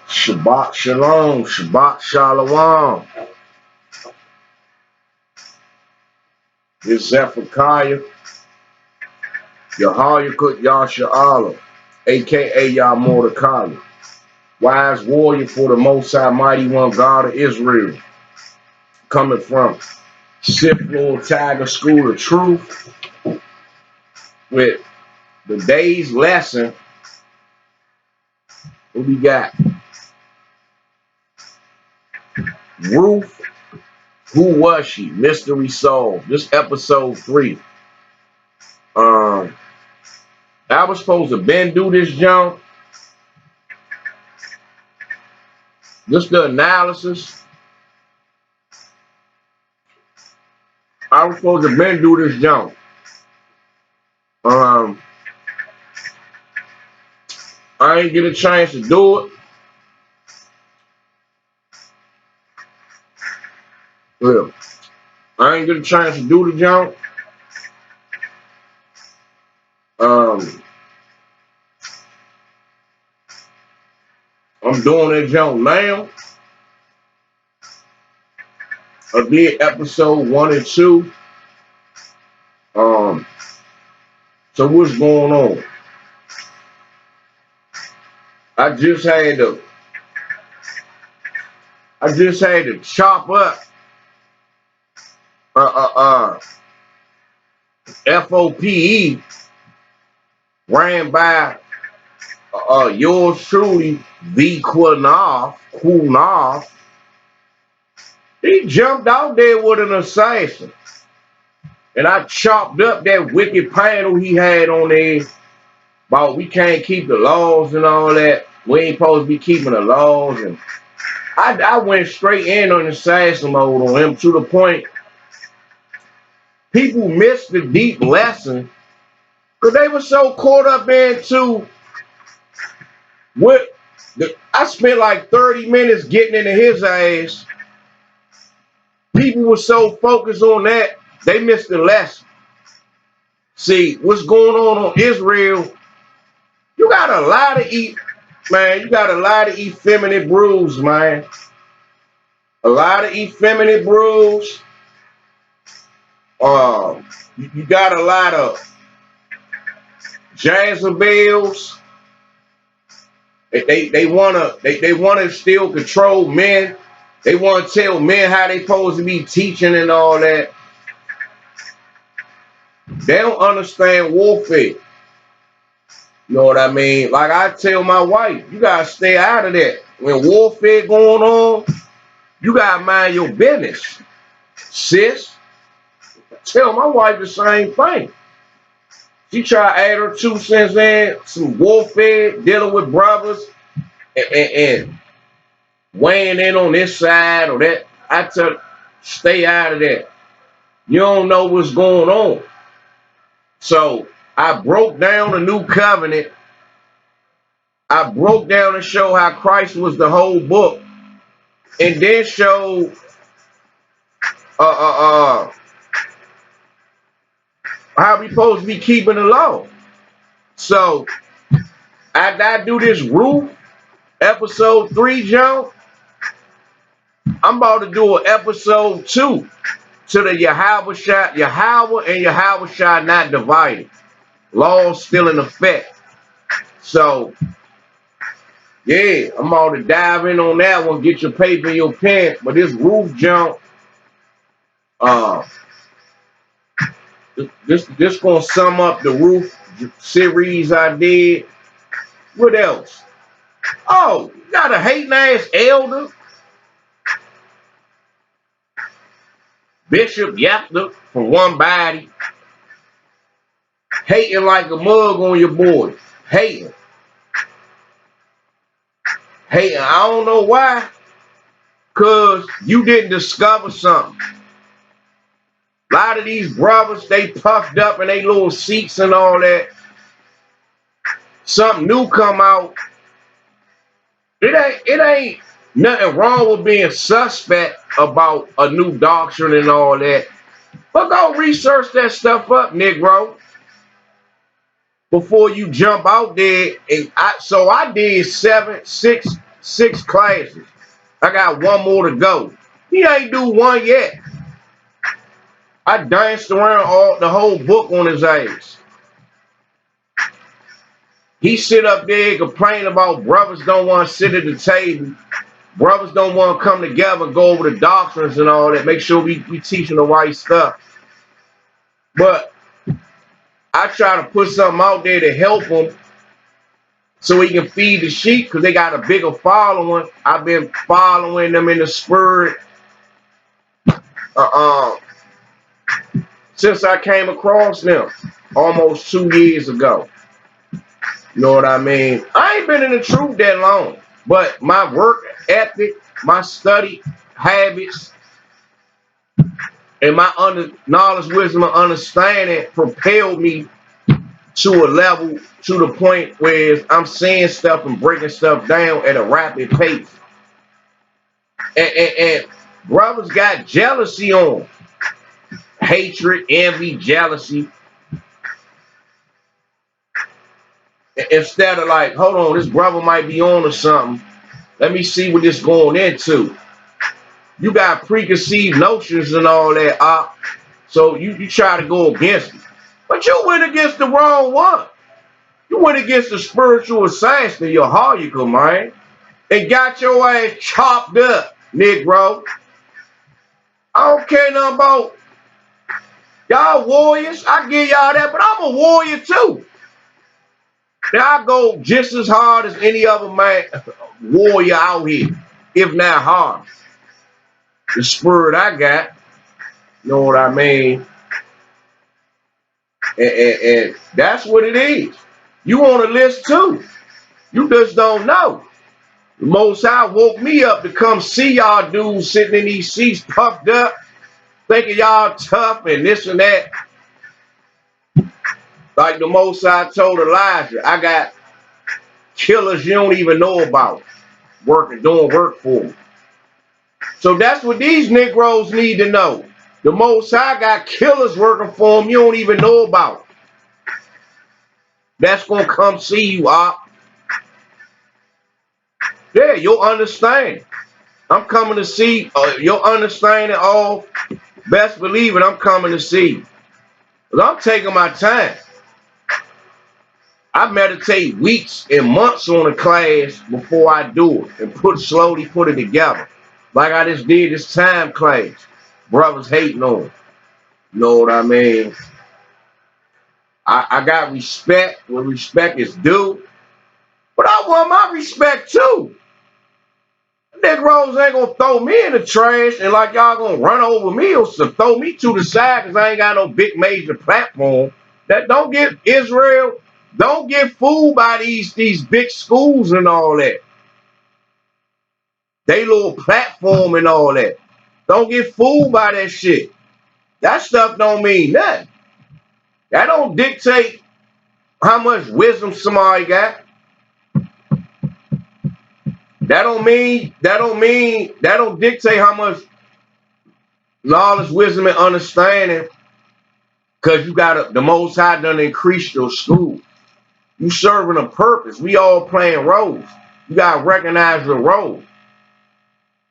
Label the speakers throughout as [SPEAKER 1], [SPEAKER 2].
[SPEAKER 1] Shabbat Shalom, Shabbat Shalom. This is Zephaniah, Yahayakut Yasha'Allah, a.k.a. Yah Mordecai, wise warrior for the Most High, Mighty One, God of Israel, coming from Sith Lord Tiger School of Truth with the day's lesson. What we got? Ruth, who was she? Mystery solved. This episode 3. I was supposed to been do this jump. This the analysis. I was supposed to been do this jump. I ain't get a chance to do it. Yeah. I ain't get a chance to do the jump. I'm doing that jump now. I did episode 1 and 2. So what's going on? I just had to chop up FOPE ran by yours truly, V. Kunov. He jumped out there with an assassin. And I chopped up that wicked panel he had on there about we can't keep the laws and all that. We ain't supposed to be keeping the laws. And I went straight in on assassin mode on him to the point people missed the deep lesson because they were so caught up into what I spent like 30 minutes getting into his ass. People were so focused on that, they missed the lesson. See, what's going on Israel, you got a lot of you got a lot of effeminate brews, man. A lot of effeminate brews. You got a lot of Jezebels. They wanna still control men. They want to tell men how they supposed to be teaching and all that. They don't understand warfare. You know what I mean? Like I tell my wife, you gotta stay out of that. When warfare going on, you gotta mind your business, sis. I tell my wife the same thing. She try to add her 2 cents in, some warfare, dealing with brothers, and weighing in on this side or that. I tell her, stay out of that. You don't know what's going on. So I broke down the new covenant. I broke down and showed how Christ was the whole book, and then showed how we supposed to be keeping the law. So I do this Ruth episode 3 jump. I'm about to do an episode 2 to the Yahweh and Yahweh not divided. Law still in effect. So yeah, I'm about to dive in on that one. Get your paper and your pen. But this Ruth jump, this gonna sum up the Ruth series I did. What else? Oh, you got a hating ass elder, Bishop Yapta from One Body, hating like a mug on your boy. Hating. I don't know why. Cause you didn't discover something. A lot of these brothers, they puffed up in their little seats and all that. Something new come out. It ain't nothing wrong with being suspect about a new doctrine and all that. But go research that stuff up, Negro, before you jump out there. And I did six classes. I got 1 more to go. He ain't do 1 yet. I danced around the whole book on his ass. He sit up there and complain about brothers don't want to sit at the table. Brothers don't want to come together and go over the doctrines and all that. Make sure we teaching the right stuff. But I try to put something out there to help him so he can feed the sheep because they got a bigger following. I've been following them in the spirit since I came across them almost 2 years ago. You know what I mean? I ain't been in the truth that long, but my work ethic, my study habits, and my knowledge, wisdom, and understanding propelled me to a level, to the point where I'm saying stuff and breaking stuff down at a rapid pace. And brothers got jealousy on. Hatred, envy, jealousy. Instead of like, hold on, this brother might be on to something. Let me see what this going into. You got preconceived notions and all that, so you try to go against it. But you went against the wrong one. You went against the spiritual assassin, your Hayuka, man, and got your ass chopped up, Negro. I don't care nothing about y'all warriors. I give y'all that, but I'm a warrior too. Now I go just as hard as any other man warrior out here, if not hard. The spirit I got, you know what I mean? And that's what it is. You on a list too. You just don't know. The Most High woke me up to come see y'all dudes sitting in these seats puffed up, thinking y'all tough and this and that. Like the Most High told Elijah, I got killers you don't even know about doing work for me. So that's what these Negroes need to know. The Most High got killers working for them you don't even know about. That's going to come see you, Op. Yeah, you'll understand. I'm coming to see, you'll understand it all. Best believe it, I'm coming to see. Because I'm taking my time. I meditate weeks and months on a class before I do it and slowly put it together. Like I just did this time class. Brothers hating on it. You know what I mean? I got respect when respect is due. But I want my respect too. Negroes ain't gonna throw me in the trash and like y'all gonna run over me or throw me to the side because I ain't got no big major platform. That don't get Israel, don't get fooled by these big schools and all that. They little platform and all that. Don't get fooled by that shit. That stuff don't mean nothing. That don't dictate how much wisdom somebody got. That don't dictate how much knowledge, wisdom, and understanding. Cause you got the Most High done increase your school. You serving a purpose. We all playing roles. You gotta recognize your role.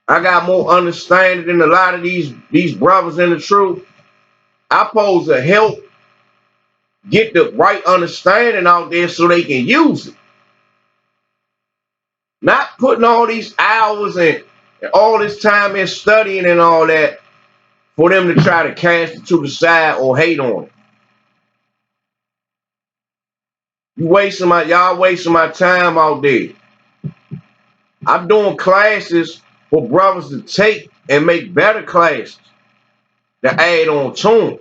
[SPEAKER 1] I got more understanding than a lot of these brothers in the truth. I supposed to help get the right understanding out there so they can use it. Not putting all these hours and all this time in studying and all that for them to try to cast it to the side or hate on it. Y'all wasting my time out there. I'm doing classes for brothers to take and make better classes to add on to them.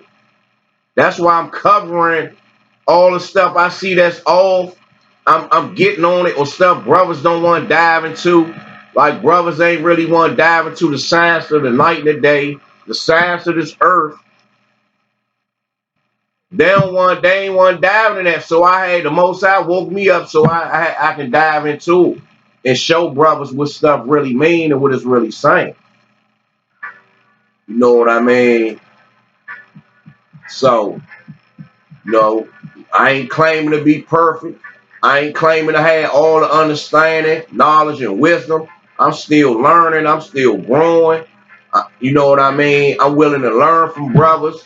[SPEAKER 1] That's why I'm covering all the stuff I see that's off. I'm getting on it or stuff brothers don't want to dive into. Like brothers ain't really want to dive into the science of the night and the day, the science of this earth. They ain't want to dive into that. So I had the Most High woke me up so I can dive into it and show brothers what stuff really mean and what it's really saying. You know what I mean? So, I ain't claiming to be perfect. I ain't claiming to have all the understanding, knowledge, and wisdom. I'm still learning. I'm still growing. You know what I mean? I'm willing to learn from brothers.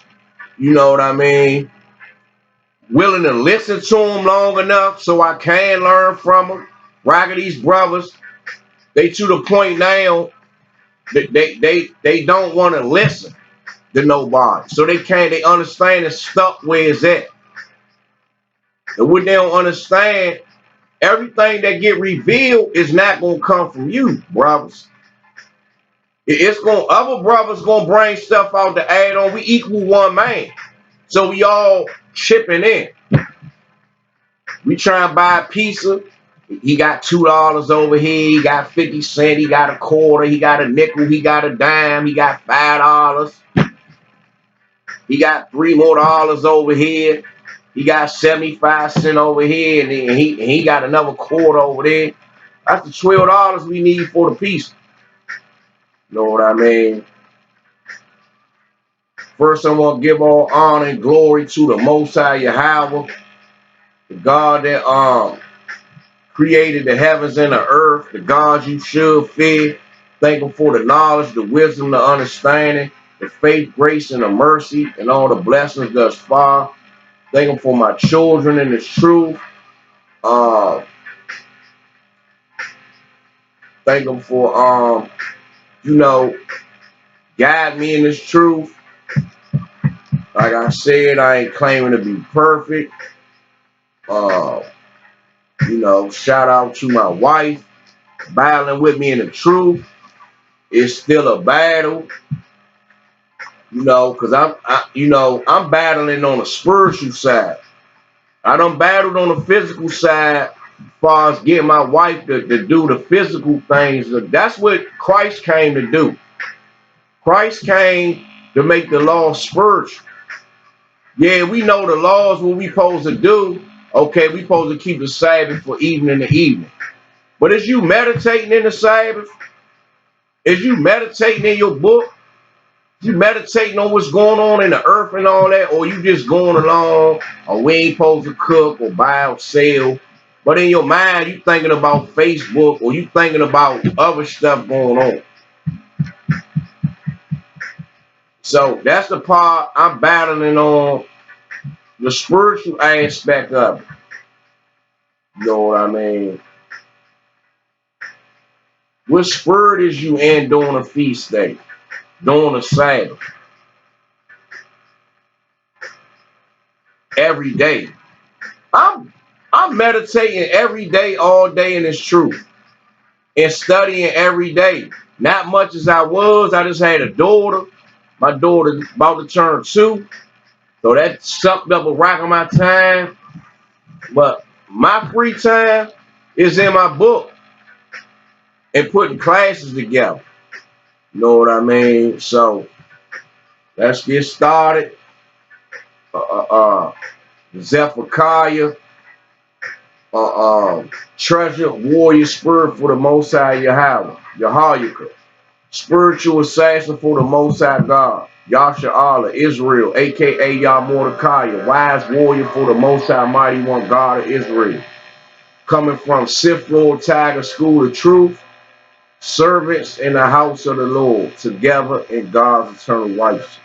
[SPEAKER 1] You know what I mean? Willing to listen to them long enough so I can learn from them. Rocket these brothers, they to the point now that they don't want to listen to nobody. So they understand it's stuck where it's at. And what they don't understand, everything that get revealed is not gonna come from you, brothers. Other brothers gonna bring stuff out to add on. We equal one man. So we all chipping in. We try and buy a pizza. He got $2 over here. He got 50 cents. He got a quarter. He got a nickel. He got a dime. He got $5. He got $3 more over here. He got 75 cents over here, and he got another quarter over there. That's the $12 we need for the pizza. You know what I mean? First, I want to give all honor and glory to the Most High Yahweh, the God that created the heavens and the earth, the God you should fear. Thank Him for the knowledge, the wisdom, the understanding, the faith, grace, and the mercy, and all the blessings thus far. Thank him for my children in this truth. Uh, thank him for you know, guide me in this truth. Like I said, I ain't claiming to be perfect. Uh, you know, shout out to my wife, battling with me in the truth. It's still a battle, you know, because I'm battling on the spiritual side. I done battled on the physical side as far as getting my wife to do the physical things. That's what Christ came to do. Christ came to make the law spiritual. Yeah, we know the laws, what we supposed to do. Okay, we supposed to keep the Sabbath for evening to evening. But is you meditating in the Sabbath? Is you meditating in your book? You meditating on what's going on in the earth and all that? Or you just going along, or we ain't supposed to cook or buy or sell? But in your mind, you thinking about Facebook or you thinking about other stuff going on. So that's the part I'm battling on, the spiritual aspect of it. You know what I mean? What spirit is you in during a feast day, during a Sabbath, every day? I'm I'm meditating every day, all day in this truth, and studying every day. Not much as I was. I just had a daughter. My daughter about to turn 2, so that sucked up a rock of my time. But my free time is in my book and putting classes together. You know what I mean? So let's get started. Uh, uh, uh, Zephaniah, treasure, warrior, spirit for the Most High Yahweh, spiritual assassin for the Most High God, Yasha Allah, Israel, aka Yah Mordecai, wise warrior for the Most High Mighty One God of Israel, coming from Sith Lord Tiger School of Truth, servants in the house of the Lord, together in God's eternal righteousness.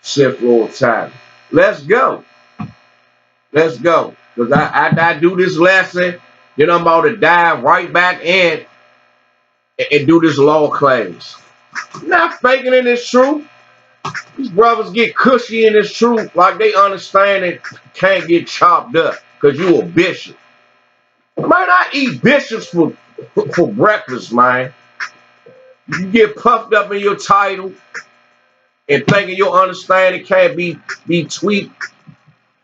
[SPEAKER 1] Sith Lord Tiger. Let's go. Let's go. Because I do this lesson, then I'm about to dive right back in and do this law class. Not faking in this truth. These brothers get cushy in this truth like they understand it can't get chopped up because you a bishop. Man, I eat bishops for breakfast, man. You get puffed up in your title and thinking your understanding can't be tweaked.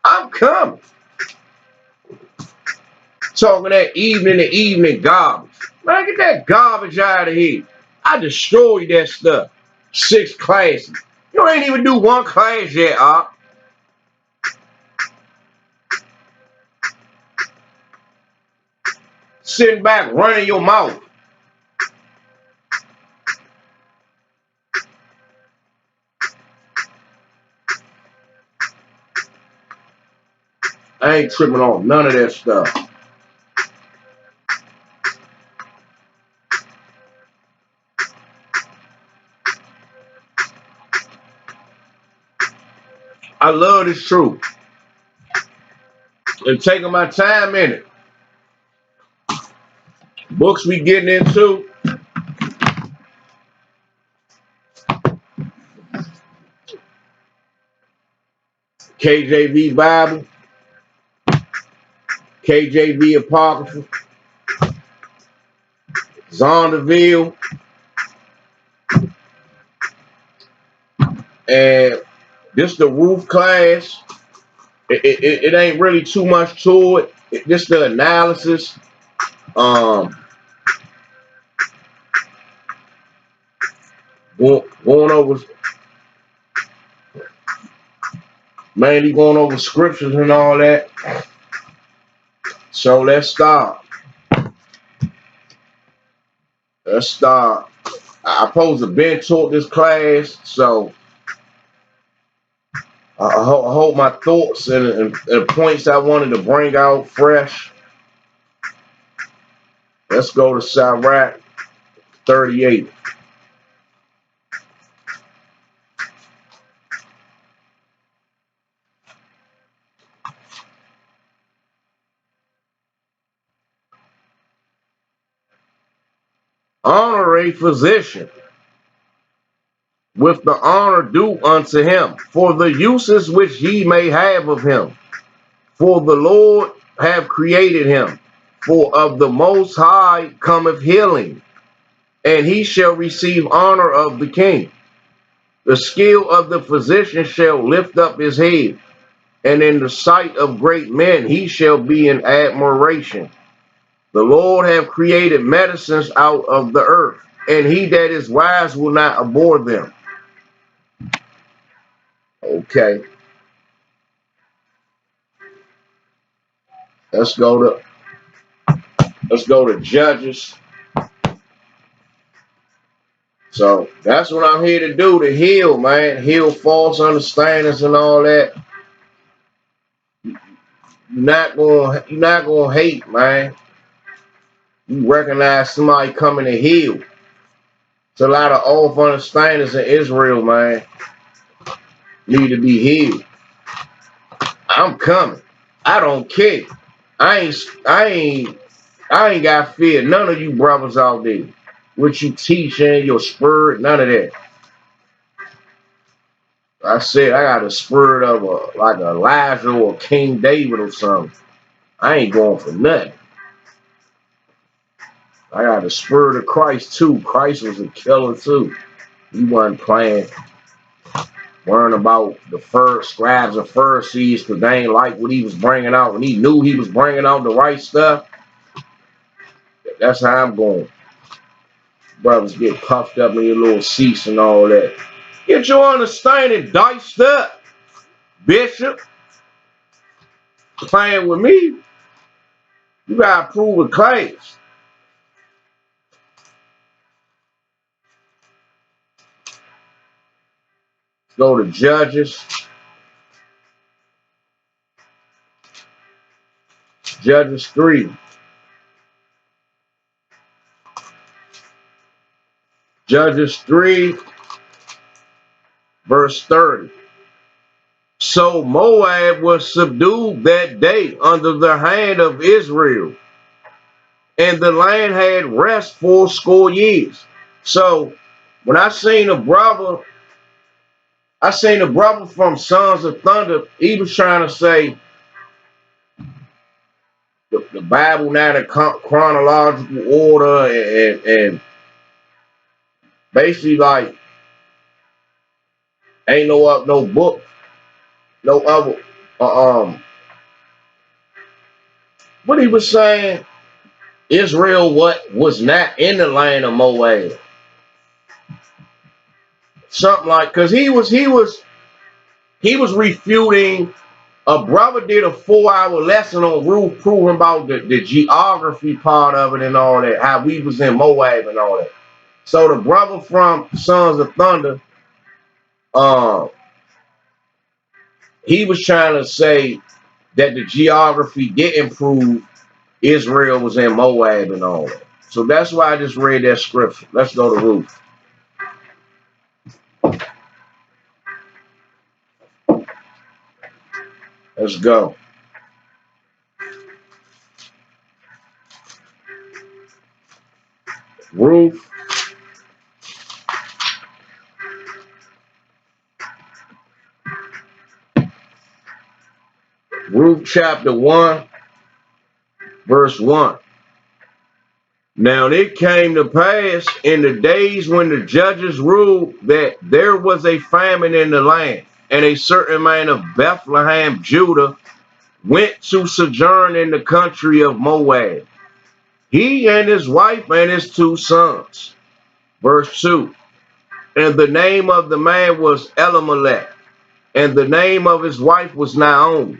[SPEAKER 1] I'm coming. Talking that evening to evening garbage. Man, get that garbage out of here. I destroyed that stuff. 6 classes. You ain't even do 1 class yet, Op. Sitting back, running your mouth. I ain't tripping on none of that stuff. I love this truth. And taking my time in it. Books we getting into. KJV Bible. KJV Apocrypha. Zonderville. And this the Ruth class. It ain't really too much to it. Just the analysis. Um, going over, mainly going over scriptures and all that. So let's start. Let's start. I supposed to been taught this class, so I hope my thoughts and points I wanted to bring out fresh. Let's go to Sirach 38. for a physician, with the honor due unto him, for the uses which ye may have of him. For the Lord have created him, for of the Most High cometh healing, and he shall receive honor of the king. The skill of the physician shall lift up his head, and in the sight of great men he shall be in admiration. The Lord have created medicines out of the earth, and he that is wise will not abhor them. Okay, let's go to Judges. So that's what I'm here to do, to heal, man. Heal false understandings and all that. You're not gonna hate, man. You recognize somebody coming to heal. It's a lot of off understandings in Israel, man. Need to be healed. I'm coming. I don't care. I ain't got fear. None of you brothers out there. What you teaching, your spirit, none of that. I said I got a spirit of like Elijah or King David or something. I ain't going for nothing. I got the spirit of Christ too. Christ was a killer too. He wasn't playing, worrying about the first scribes and Pharisees because they ain't like what he was bringing out. When he knew he was bringing out the right stuff, that's how I'm going. Brothers get puffed up in your little seats and all that. Get your understanding diced up, Bishop. Playing with me, you gotta prove a claims. Go to Judges. Judges 3. Judges 3, verse 30. So Moab was subdued that day under the hand of Israel, and the land had rest 80 years. So when I seen a brother from Sons of Thunder, he was trying to say the Bible not in chronological order and basically like ain't no book, no other what he was saying, Israel was not in the land of Moab. Something like, because he was refuting. A brother did a 4-hour lesson on Ruth, proving about the geography part of it and all that, how we was in Moab and all that. So the brother from Sons of Thunder, he was trying to say that the geography didn't prove Israel was in Moab and all that. So that's why I just read that scripture. Let's go to Ruth. Let's go. Ruth. Ruth chapter 1, verse 1. Now it came to pass in the days when the judges ruled that there was a famine in the land, and a certain man of Bethlehem, Judah, went to sojourn in the country of Moab, he and his wife and his 2 sons. Verse 2. And the name of the man was Elimelech, and the name of his wife was Naomi.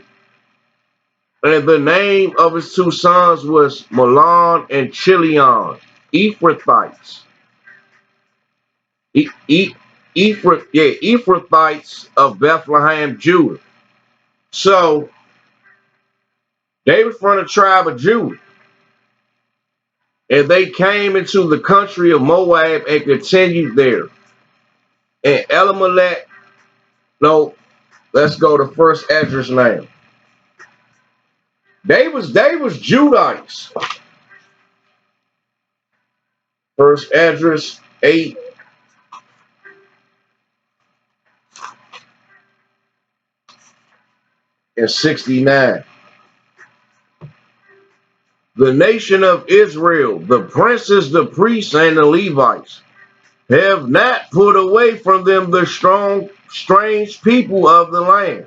[SPEAKER 1] And the name of his 2 sons was Mahlon and Chilion, Ephrathites. Ephrathites of Bethlehem, Judah. So they were from the tribe of Judah. And they came into the country of Moab and continued there. And Elimelech, no, let's go to first Ezra's name. They was Judites. First Esdras 8 and 69. The nation of Israel, the princes, the priests, and the Levites, have not put away from them the strong, strange people of the land,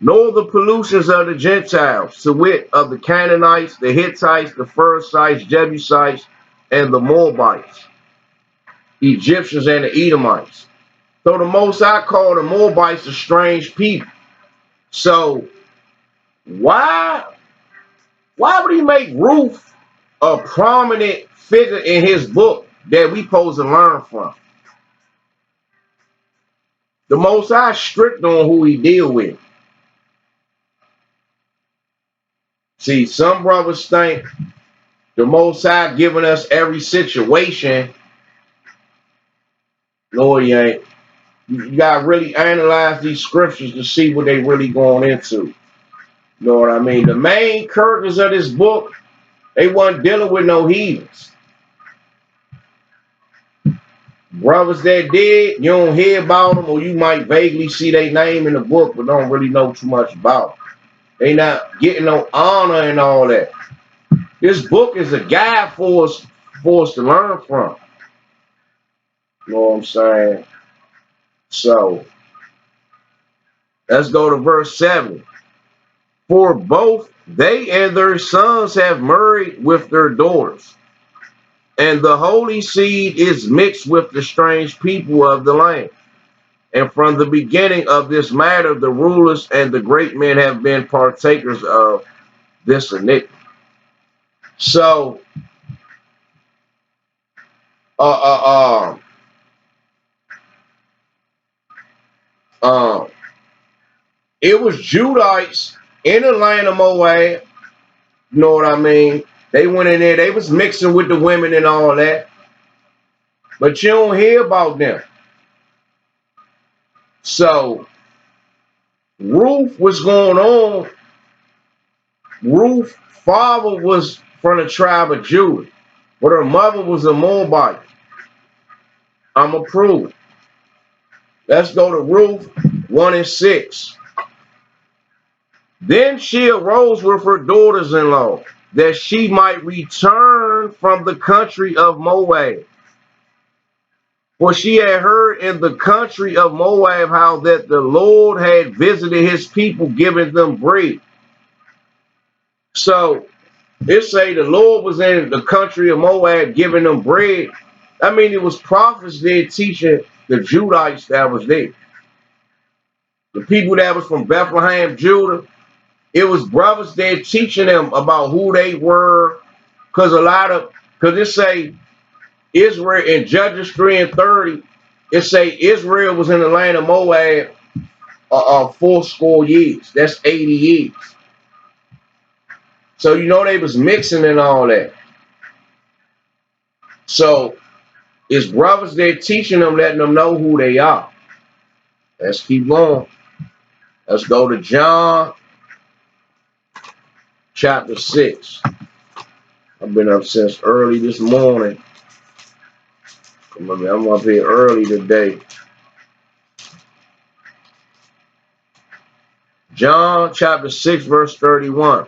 [SPEAKER 1] nor the pollutions of the Gentiles, to wit, of the Canaanites, the Hittites, the Perizzites, Jebusites, and the Moabites, Egyptians, and the Edomites. So the Most High called the Moabites a strange people. So why would he make Ruth a prominent figure in his book that we supposed to learn from? The Most High strict on who he deal with. See, some brothers think the Most High giving us every situation. No, he ain't. You gotta really analyze these scriptures to see what they really going into. You know what I mean? The main characters of this book, they wasn't dealing with no heathens. Brothers that did, you don't hear about them, or you might vaguely see their name in the book, but don't really know too much about them. They not getting no honor and all that. This book is a guide for us to learn from. You know what I'm saying? So let's go to verse 7. For both they and their sons have married with their daughters, and the holy seed is mixed with the strange people of the land. And from the beginning of this matter, the rulers and the great men have been partakers of this iniquity. So, uh, uh, uh, it was Judites in the land of Moab. You know what I mean? They went in there. They was mixing with the women and all that. But you don't hear about them. So, Ruth was going on. Ruth's father was from the tribe of Judah, but her mother was a Moabite. I'm a prove. Let's go to Ruth 1 and 6. Then she arose with her daughters-in-law, that she might return from the country of Moab. For she had heard in the country of Moab how that the Lord had visited his people, giving them bread. So it say the Lord was in the country of Moab giving them bread. I mean, it was prophets there teaching the Judites that was there. The people that was from Bethlehem, Judah, it was brothers there teaching them about who they were. Because it say Israel in Judges 3 and 30, it say Israel was in the land of Moab 40 years. That's 80 years. So you know they was mixing and all that. So it's brothers there teaching them, letting them know who they are. Let's keep going. Let's go to John chapter 6. I've been up since early this morning. I'm up here early today. John chapter 6 verse 31.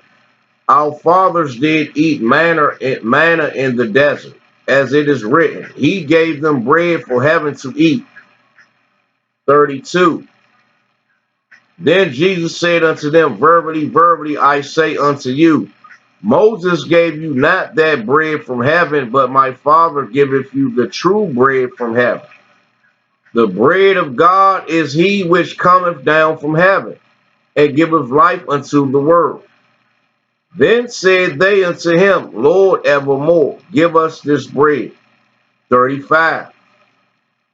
[SPEAKER 1] Our fathers did eat manna in the desert, as it is written, he gave them bread for heaven to eat. 32. Then Jesus said unto them, verily, verily, I say unto you, Moses gave you not that bread from heaven, but my Father giveth you the true bread from heaven. The bread of God is he which cometh down from heaven, and giveth life unto the world. Then said they unto him, Lord, evermore, give us this bread. 35.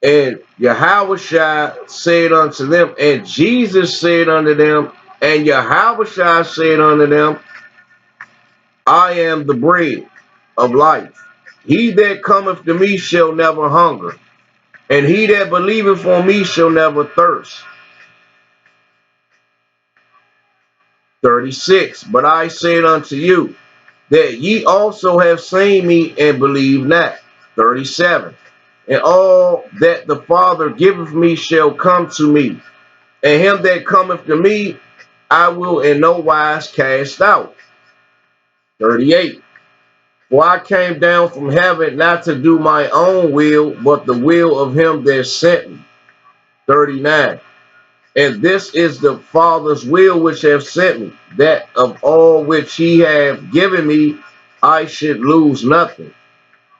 [SPEAKER 1] And Yahushua said unto them, and Jesus said unto them, and Yahushua said unto them, I am the bread of life. He that cometh to me shall never hunger, and he that believeth on me shall never thirst. 36. But I said unto you, that ye also have seen me and believe not. 37. And all that the Father giveth me shall come to me, and him that cometh to me I will in no wise cast out. 38. For I came down from heaven not to do my own will, but the will of him that sent me. 39. And this is the Father's will which hath sent me, that of all which he hath given me I should lose nothing,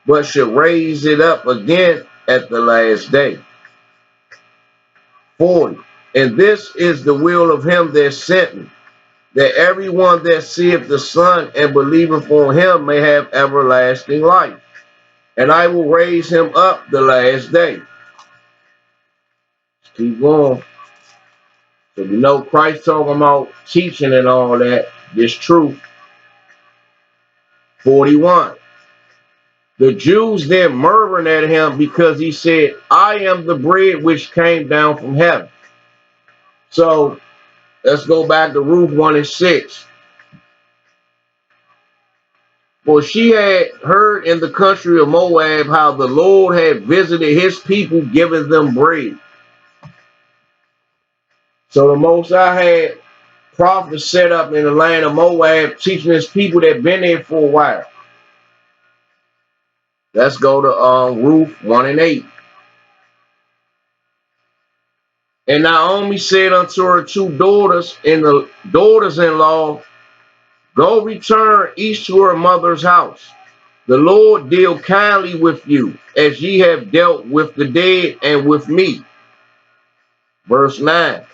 [SPEAKER 1] but should raise it up again at the last day. 40. And this is the will of him that sent me, that everyone that seeth the Son and believeth on him may have everlasting life, and I will raise him up the last day. Let's keep going. So we know Christ talking about teaching and all that, this truth. 41. The Jews then murmured at him because he said, I am the bread which came down from heaven. So let's go back to Ruth 1 and 6. For she had heard in the country of Moab how the Lord had visited his people, giving them bread. So the Most High had prophets set up in the land of Moab, teaching his people that been there for a while. Let's go to Ruth 1 and 8. And Naomi said unto her two daughters and the daughters-in-law, go return each to her mother's house. The Lord deal kindly with you, as ye have dealt with the dead and with me. Verse 9.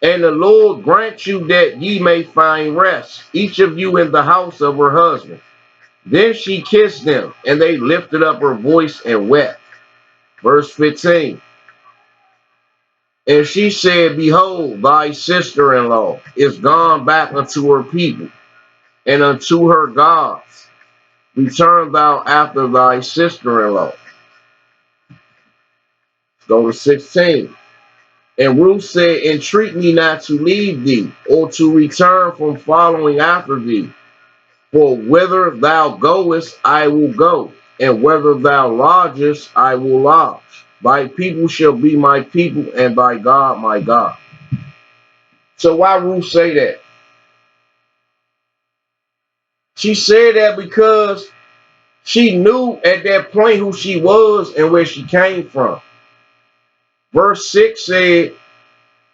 [SPEAKER 1] And the Lord grant you that ye may find rest, each of you in the house of her husband. Then she kissed them, and they lifted up her voice and wept. Verse 15. And she said, behold, thy sister-in-law is gone back unto her people and unto her gods. Return thou after thy sister-in-law. Go to 16. And Ruth said, entreat me not to leave thee, or to return from following after thee. For whither thou goest, I will go, and whether thou lodgest, I will lodge. Thy people shall be my people, and thy God my God. So why Ruth say that? She said that because she knew at that point who she was and where she came from. Verse 6 said,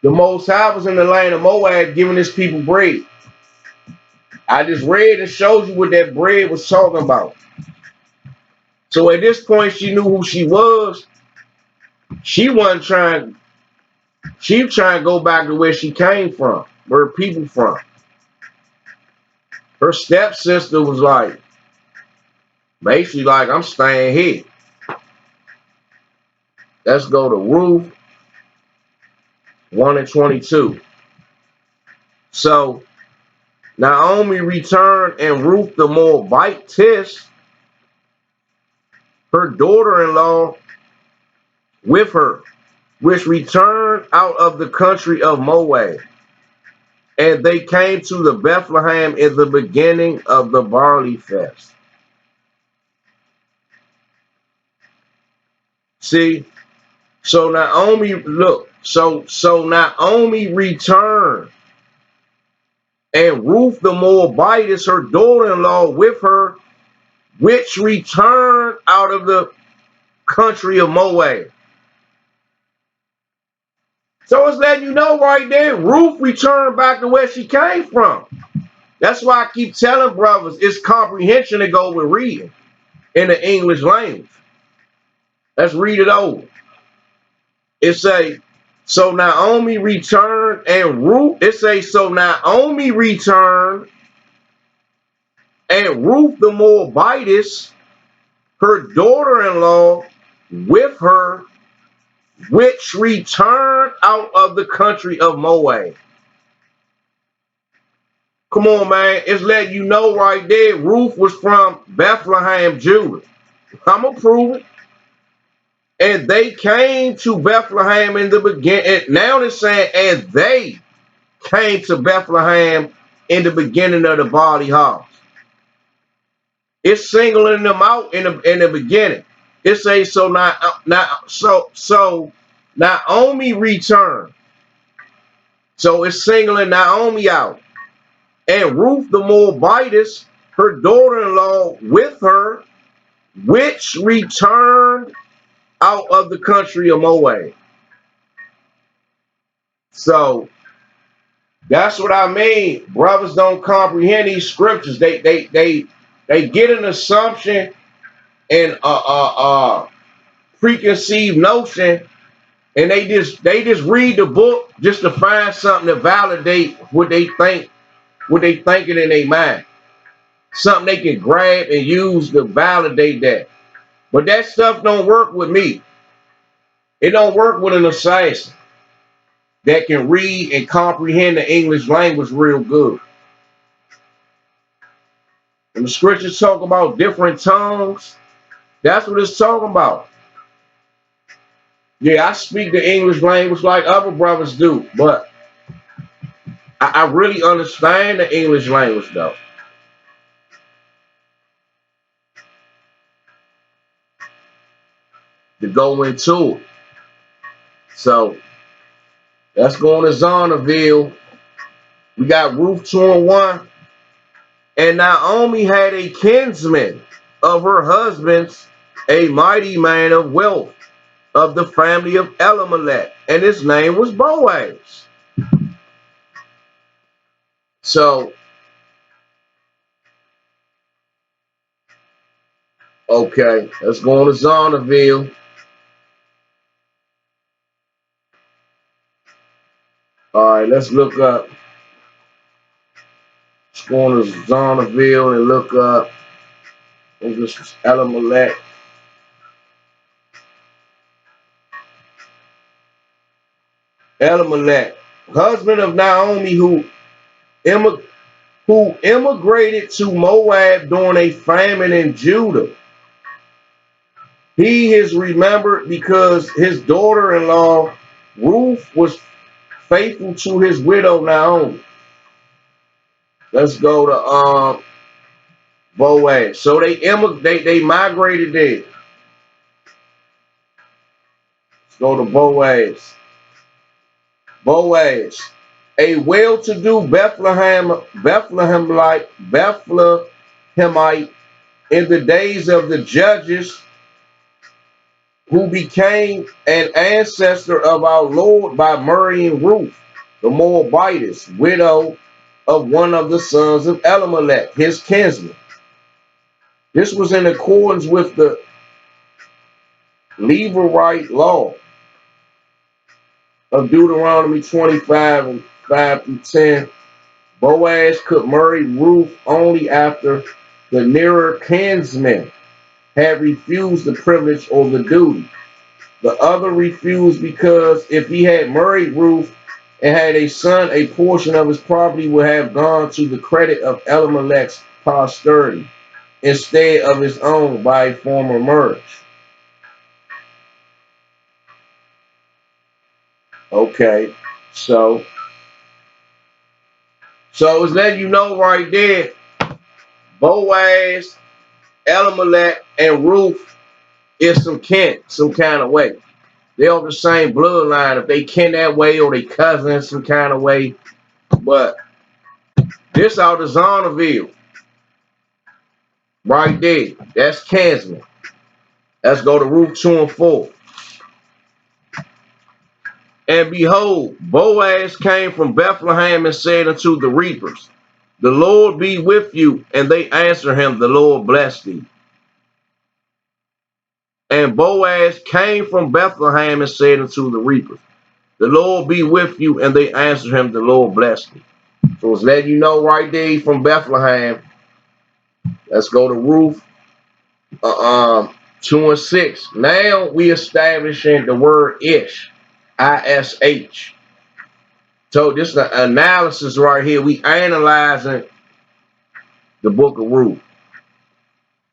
[SPEAKER 1] the Most High was in the land of Moab giving his people bread. I just read and showed you what that bread was talking about. So at this point, she knew who she was. She wasn't trying, she was trying to go back to where she came from, where her people from. Her stepsister was like, basically like, I'm staying here. Let's go to Ruth 1 and 22. So Naomi returned, and Ruth the Moabitess, her daughter-in-law, with her, which returned out of the country of Moab. And they came to the Bethlehem in the beginning of the barley fest. See, so Naomi, look, so Naomi returned, and Ruth the Moabitess, her daughter-in-law, with her, which returned out of the country of Moab. So it's letting you know right there, Ruth returned back to where she came from. That's why I keep telling brothers, it's comprehension to go with reading in the English language. Let's read it over. It say, so Naomi returned, and Ruth, it say, so Naomi returned, and Ruth the Moabitess, her daughter-in-law, with her, which returned out of the country of Moab. Come on, man. It's letting you know right there, Ruth was from Bethlehem, Judah. I'm going to prove it. And they came to Bethlehem in the beginning. Now it's saying, and they came to Bethlehem in the beginning of the barley harvest. It's singling them out in the beginning. It says so Naomi returned. So it's singling Naomi out. And Ruth the Moabitess, her daughter-in-law with her, which returned out of the country of Moab. So that's what I mean. Brothers don't comprehend these scriptures. They get an assumption and preconceived notion, and they just read the book just to find something to validate what they thinking in their mind. Something they can grab and use to validate that. But that stuff don't work with me. It don't work with an assassin that can read and comprehend the English language real good. When the scriptures talk about different tongues, that's what it's talking about. Yeah, I speak the English language like other brothers do, but I really understand the English language though. To go into it. So let's go on to Zonderville. We got Ruth 2:1. And Naomi had a kinsman of her husband's, a mighty man of wealth of the family of Elimelech, and his name was Boaz. So, okay, let's go on to Zonderville. All right, let's look up. Let's go on to Zonderville and look up. This is Elimelech. Elimelech, husband of Naomi, who immigrated to Moab during a famine in Judah. He is remembered because his daughter-in-law Ruth was faithful to his widow Naomi. Let's go to Boaz. So they migrated there. Let's go to Boaz. Boaz, a well-to-do Bethlehemite in the days of the judges, who became an ancestor of our Lord by marrying Ruth, the Moabitess, widow of one of the sons of Elimelech, his kinsman. This was in accordance with the Levirate law of Deuteronomy 25 and 5 through 10. Boaz could marry Ruth only after the nearer kinsman had refused the privilege or the duty. The other refused because if he had married Ruth and had a son, a portion of his property would have gone to the credit of Elimelech's posterity instead of his own by a former marriage. Okay, so it's letting you know right there, Boaz, Elimelech, and Ruth is some kin, some kind of way. They're of the same bloodline. If they kin that way or they cousins some kind of way. But this out of Zonderville. Right there. That's kinsman. Let's go to Ruth 2 and 4. And behold, Boaz came from Bethlehem and said unto the reapers, the Lord be with you. And they answered him, the Lord bless thee. And Boaz came from Bethlehem and said unto the reapers, the Lord be with you. And they answered him, the Lord bless thee. So it's letting you know right there from Bethlehem. Let's go to Ruth 2 and 6. Now we establishing the word ish, I-S-H. So this is the analysis right here. We analyzing the book of Ruth.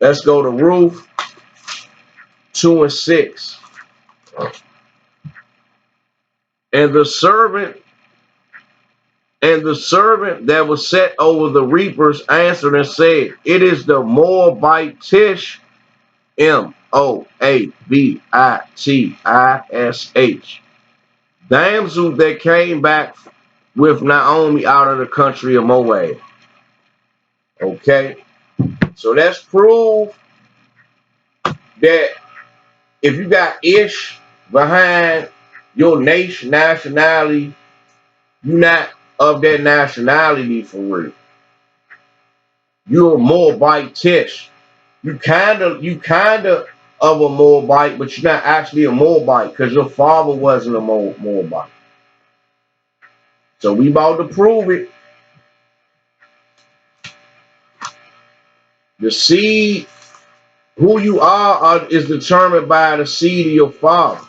[SPEAKER 1] Let's go to Ruth 2 and 6. And the servant that was set over the reapers answered and said, it is the Moabitess M, Moabitish. Damsel that came back with Naomi out of the country of Moab. Okay, so that's proof that if you got Ish behind your nationality, you're not of that nationality for real. You're a Moabite Tish. You kinda of a Moabite, but you're not actually a Moabite because your father wasn't a Moabite. So we about to prove it. The seed, who you are is determined by the seed of your father.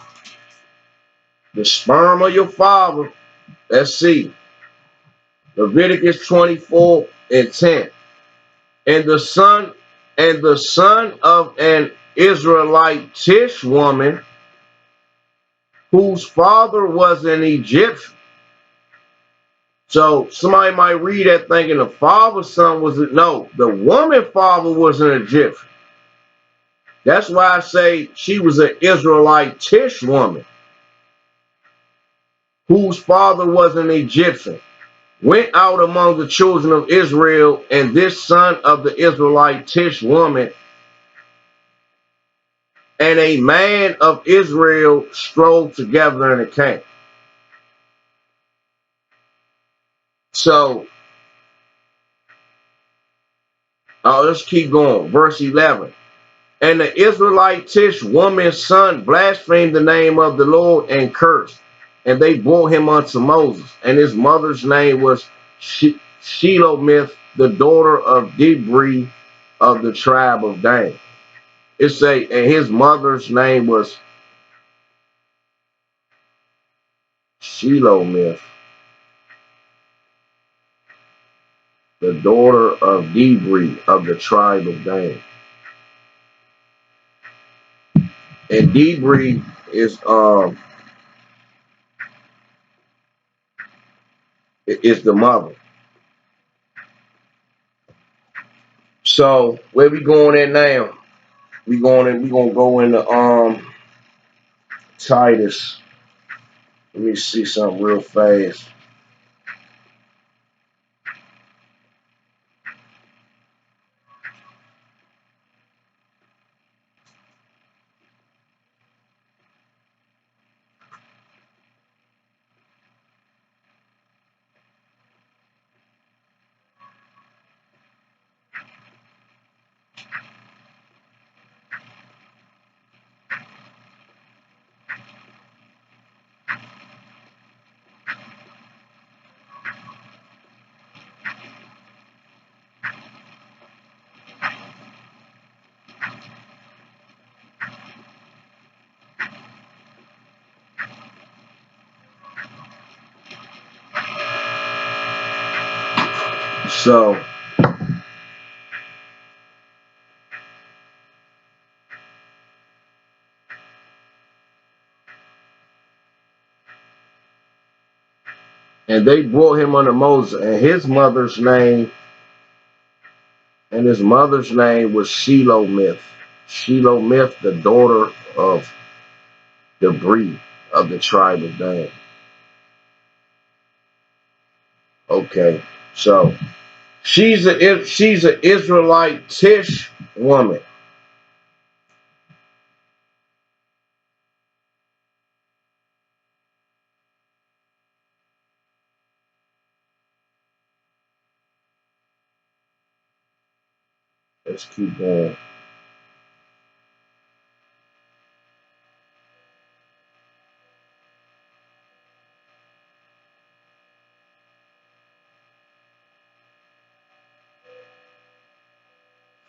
[SPEAKER 1] The sperm of your father. Let's see. Leviticus 24:10. And the son of an Israelite Tish woman, whose father was an Egyptian. So somebody might read that thinking the father's son was no, the woman father was an Egyptian. That's why I say she was an Israelite Tish woman, whose father was an Egyptian. Went out among the children of Israel, and this son of the Israelite Tish woman and a man of Israel strove together in a camp. So, let's keep going. Verse 11. And the Israelite Tish woman's son blasphemed the name of the Lord and cursed. And they brought him unto Moses. And his mother's name was Shelomith, the daughter of Dibri of the tribe of Dan. And his mother's name was Shelomith, the daughter of Dibri of the tribe of Dan. And Dibri is the mother. So where we going at now? We gonna go into Titus. Let me see something real fast. So and they brought him unto Moses, and his mother's name was Shelomith. Shelomith, the daughter of the breed of the tribe of Dan. Okay, so she's an Israelite Tish woman. Let's keep going.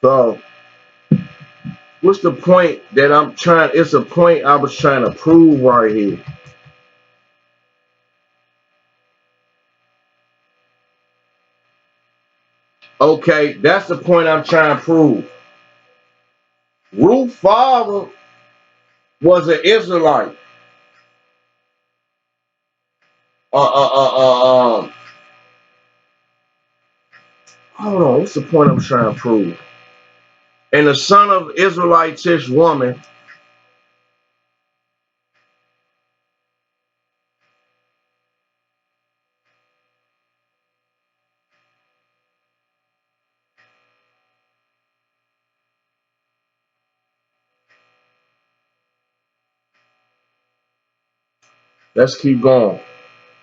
[SPEAKER 1] So what's the point that I'm trying? It's a point I was trying to prove right here. Okay, that's the point I'm trying to prove. Ruth's father was an Israelite. Hold on, what's the point I'm trying to prove? And the son of Israelitish woman, let's keep going.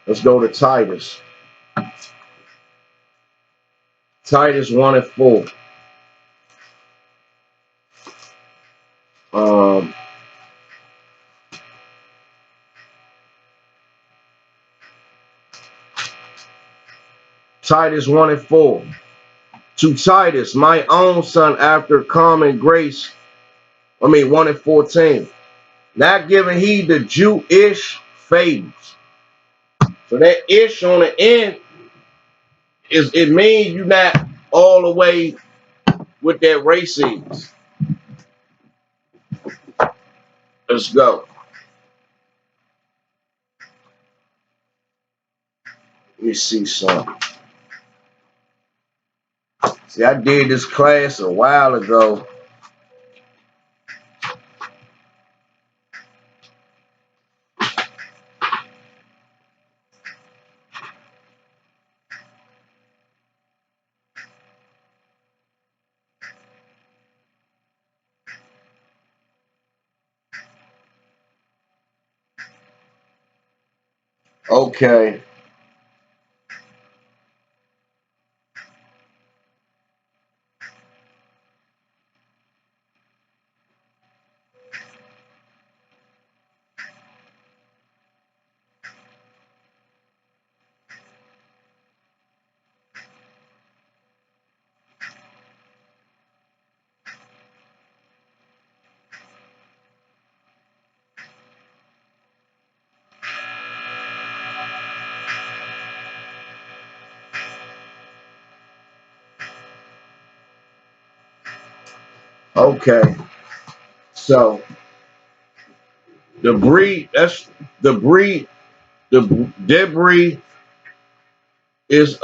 [SPEAKER 1] Let's go to Titus. Titus 1 and 4. Titus 1 and 4. To Titus, my own son, after common grace. 1 and 14. Not giving heed to Jewish fables. So that ish on the end it means you're not all the way with that race is. Let's go. Let me see something. See, I did this class a while ago. Okay. Okay. So the breed, that's the breed, the debris is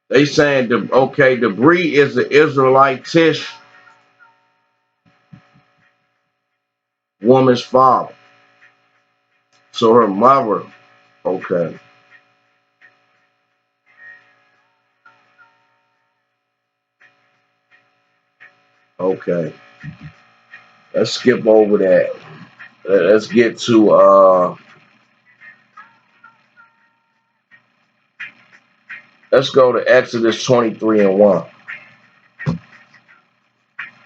[SPEAKER 1] they saying the breed is the Israelitish woman's father. So her mother, okay. Okay. Let's skip over that. Let's get to let's go to Exodus 23 and 1.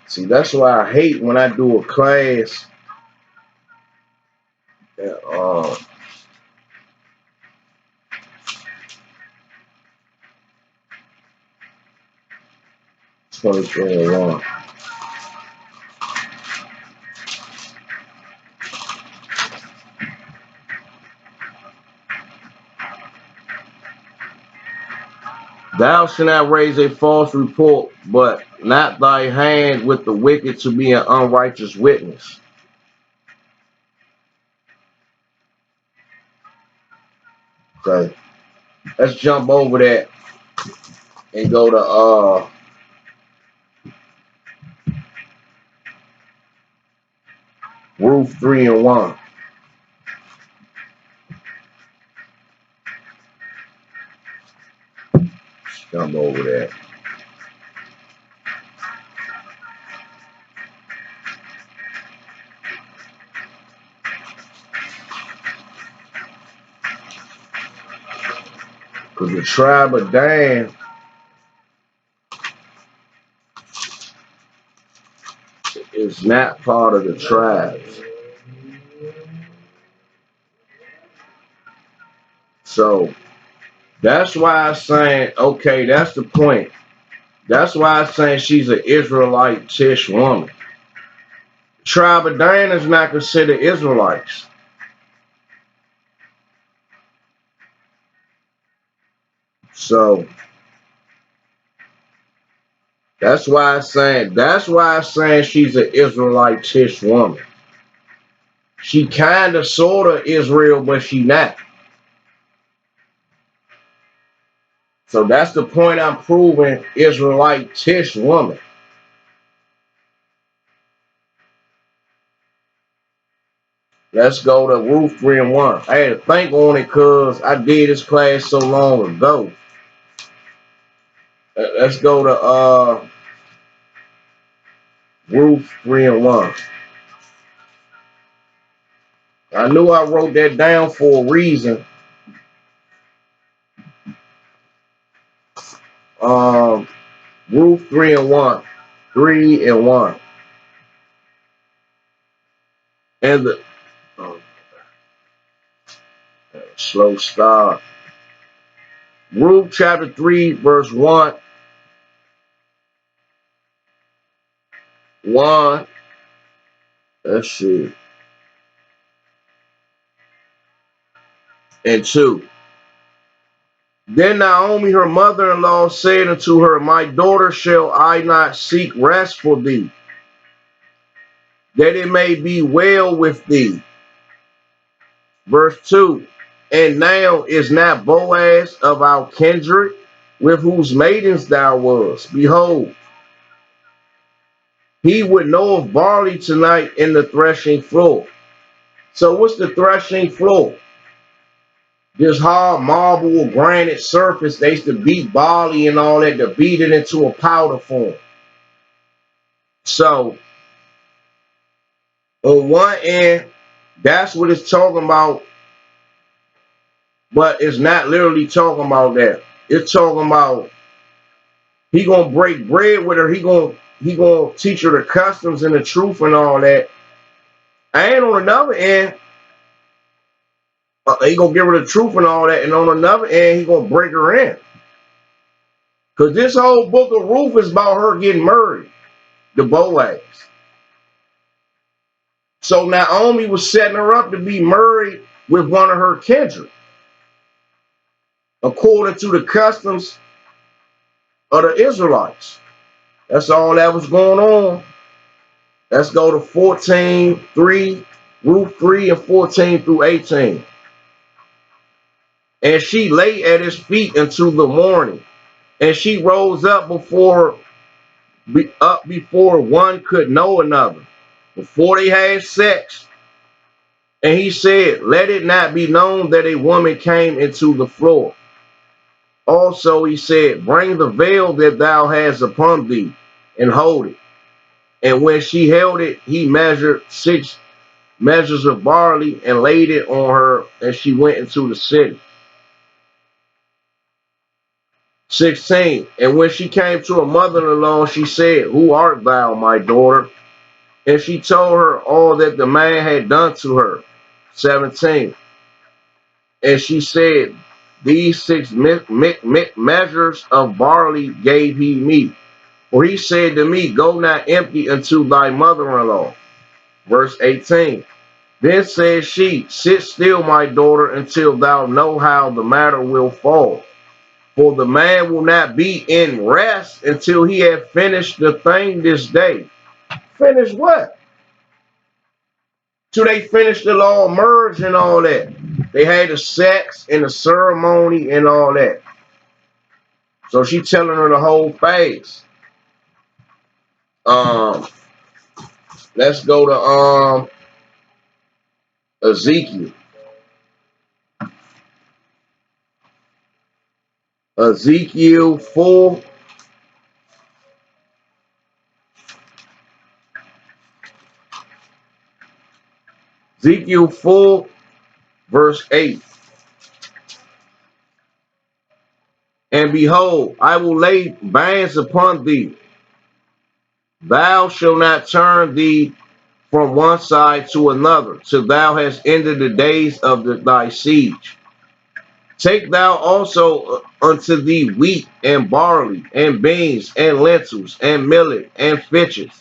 [SPEAKER 1] See, that's why I hate when I do a class. uh, 23 and 1. Thou shalt not raise a false report, but not thy hand with the wicked to be an unrighteous witness. Okay. Let's jump over that and go to Ruth 3 and 1. Let's jump over that. Because the tribe of Dan is not part of the tribes. So that's why I'm saying, okay, that's the point. That's why I'm saying she's an Israelite-ish woman. Tribe of Dan is not considered Israelites. So that's why I'm saying she's an Israelite-ish woman. She kind of sort of Israel, but she not. So that's the point I'm proving, Israelite Tish woman. Let's go to Ruth 3 and 1. I had to think on it because I did this class so long ago. Let's go to Ruth 3 and 1. I knew I wrote that down for a reason. Ruth 3 and 1. 3 and 1. And the slow start. Ruth chapter 3, verse 1. 1. Let's see. And 2. Then Naomi, her mother-in-law, said unto her, My daughter, shall I not seek rest for thee, that it may be well with thee? Verse 2. And now is not Boaz of our kindred, with whose maidens thou wast? Behold, he would know of barley tonight in the threshing floor. So what's the threshing floor? This hard marble or granite surface. They used to beat barley and all that to beat it into a powder form. So on one end, that's what it's talking about, but it's not literally talking about that. It's talking about he gonna break bread with her. He gonna teach her the customs and the truth and all that. And on another end, he gonna give her the truth and all that. And on another end, he gonna break her in. Because this whole book of Ruth is about her getting married to Boaz. So Naomi was setting her up to be married with one of her kindred, according to the customs of the Israelites. That's all that was going on. Let's go to 14:3, Ruth 3 and 14 through 18. And she lay at his feet until the morning, and she rose up before one could know another, before they had sex. And he said, Let it not be known that a woman came into the floor. Also he said, Bring the veil that thou hast upon thee, and hold it. And when she held it, he measured 6 measures of barley and laid it on her, and she went into the city. 16. And when she came to her mother-in-law, she said, Who art thou, my daughter? And she told her all that the man had done to her. 17. And she said, These 6 measures of barley gave he me. For he said to me, Go not empty unto thy mother-in-law. Verse 18. Then said she, Sit still, my daughter, until thou know how the matter will fall. For the man will not be in rest until he have finished the thing this day. Finish what? Till they finish the law of marriage and all that. They had the sex and the ceremony and all that. So she telling her the whole phase. Let's go to Ezekiel. Ezekiel 4. Ezekiel 4, verse 8. And behold, I will lay bands upon thee. Thou shalt not turn thee from one side to another, till thou hast ended the days of thy siege. Take thou also unto thee wheat and barley and beans and lentils and millet and fitches,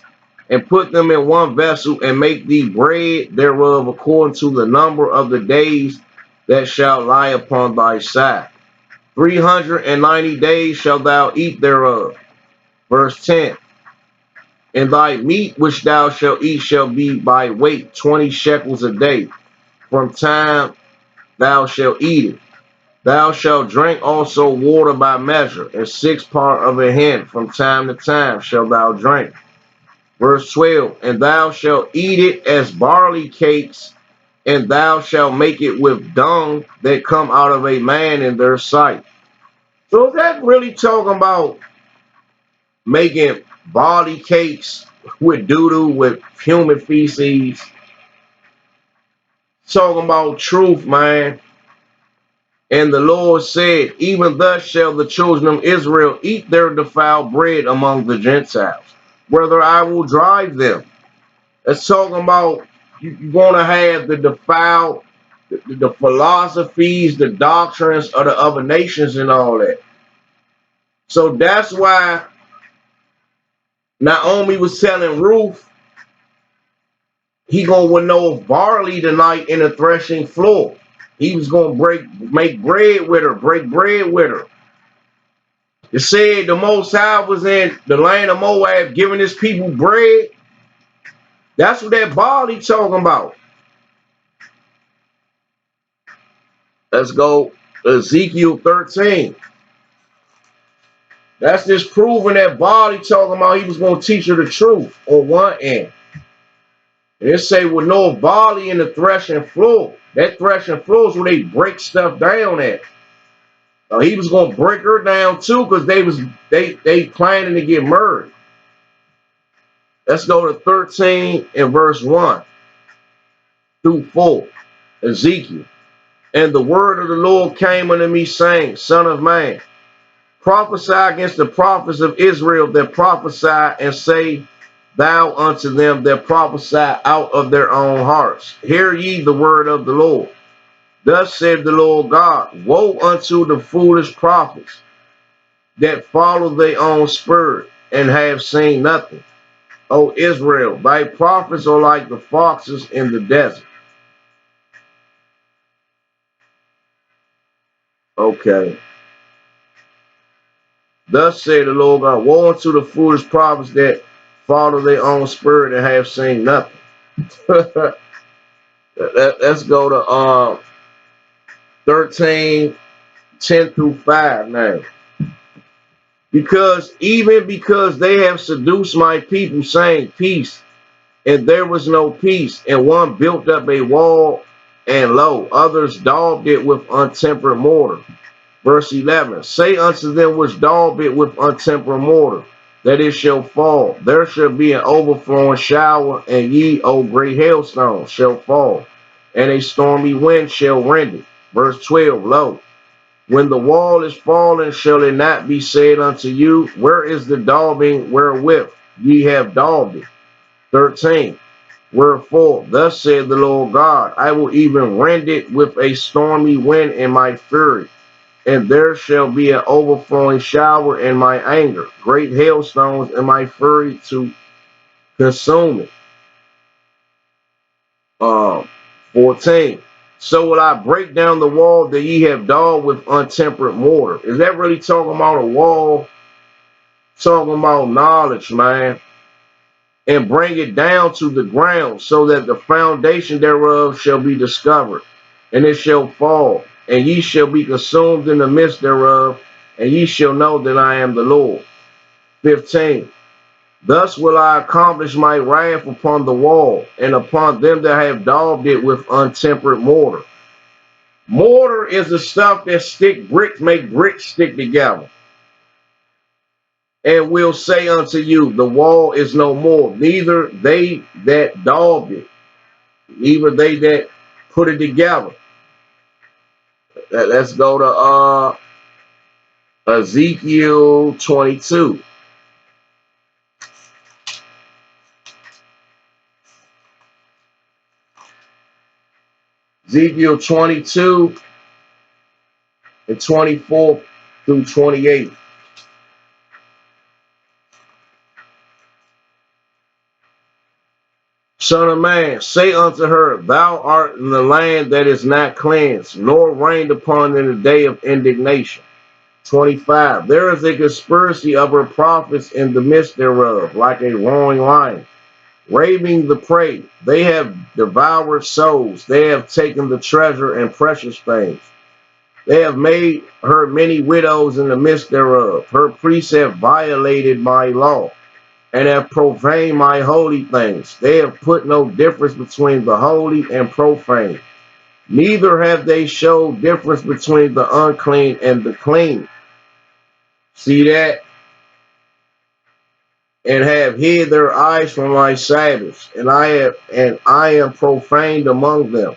[SPEAKER 1] and put them in one vessel, and make thee bread thereof according to the number of the days that shall lie upon thy side. 390 days shalt thou eat thereof. Verse 10. And thy meat which thou shalt eat shall be by weight 20 shekels a day, from time thou shalt eat it. Thou shalt drink also water by measure, and 6 parts of a hin from time to time shalt thou drink. Verse 12, and thou shalt eat it as barley cakes, and thou shalt make it with dung that come out of a man in their sight. So is that really talking about making barley cakes with doo-doo, with human feces? Talking about truth, man. And the Lord said, even thus shall the children of Israel eat their defiled bread among the Gentiles, whether I will drive them. It's talking about you're going to have the defiled, the philosophies, the doctrines of the other nations and all that. So that's why Naomi was telling Ruth, he going to winnow barley tonight in the threshing floor. He was going to make bread with her, break bread with her. It said the Most High was in the land of Moab giving his people bread. That's what that barley talking about. Let's go Ezekiel 13. That's just proving that barley talking about he was going to teach her the truth on one end. And it say with no barley in the threshing floor. That threshing floor is where they break stuff down at. He was going to break her down too because they planning to get married. Let's go to 13 and verse 1 through 4. Ezekiel. And the word of the Lord came unto me, saying, Son of man, prophesy against the prophets of Israel that prophesy, and say thou unto them that prophesy out of their own hearts. Hear ye the word of the Lord. Thus said the Lord God, woe unto the foolish prophets that follow their own spirit and have seen nothing. O Israel, thy prophets are like the foxes in the desert. Okay. Thus said the Lord God, woe unto the foolish prophets that follow their own spirit and have seen nothing. Let's go to 13, 10 through 5 now. Because they have seduced my people, saying peace, and there was no peace, and one built up a wall, and lo, others daubed it with untempered mortar. Verse 11, say unto them which daub it with untempered mortar, that it shall fall. There shall be an overflowing shower, and ye, O great hailstones, shall fall, and a stormy wind shall rend it. Verse 12, lo, when the wall is fallen, shall it not be said unto you, where is the daubing wherewith ye have daubed it? 13, wherefore, thus said the Lord God, I will even rend it with a stormy wind in my fury, and there shall be an overflowing shower in my anger, great hailstones in my fury to consume it. 14. So will I break down the wall that ye have daubed with untempered mortar. Is that really talking about a wall? Talking about knowledge, man. And bring it down to the ground, so that the foundation thereof shall be discovered, and it shall fall, and ye shall be consumed in the midst thereof, and ye shall know that I am the Lord. 15. Thus will I accomplish my wrath upon the wall, and upon them that have daubed it with untempered mortar. Mortar is the stuff that make bricks stick together. And will say unto you, the wall is no more, neither they that daubed it, neither they that put it together. Let's go to Ezekiel 22. Ezekiel 22 and 24 through 28. Son of man, say unto her, thou art in the land that is not cleansed, nor rained upon in the day of indignation. 25. There is a conspiracy of her prophets in the midst thereof, like a roaring lion, raving the prey. They have devoured souls. They have taken the treasure and precious things. They have made her many widows in the midst thereof. Her priests have violated my law and have profaned my holy things. They have put no difference between the holy and profane. Neither have they showed difference between the unclean and the clean. See that? And have hid their eyes from my Sabbaths, and I am profaned among them.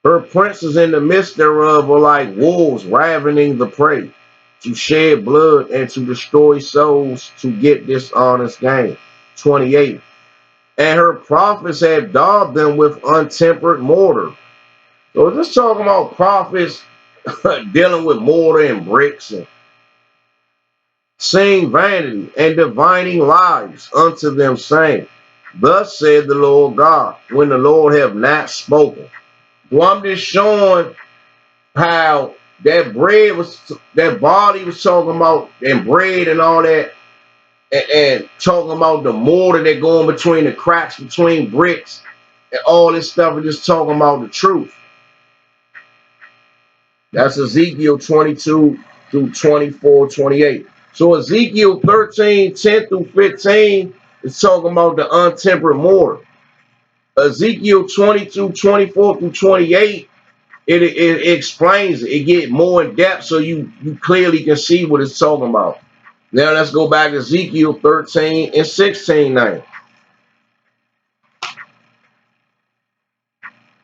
[SPEAKER 1] Her princes in the midst thereof are like wolves ravening the prey, to shed blood and to destroy souls, to get dishonest gain. 28. And her prophets have daubed them with untempered mortar. So just talking about prophets dealing with mortar and bricks and saying vanity and divining lies unto them, saying, Thus said the Lord God, when the Lord have not spoken. Well, I'm just showing how that body was talking about, and bread and all that, and talking about the mortar that going between the cracks between bricks and all this stuff, and just talking about the truth. That's Ezekiel 22 through 24, 28. So Ezekiel 13, 10 through 15 is talking about the untempered mortar. Ezekiel 22, 24 through 28, it explains it. It get more in depth so you clearly can see what it's talking about. Now let's go back to Ezekiel 13 and 16 now.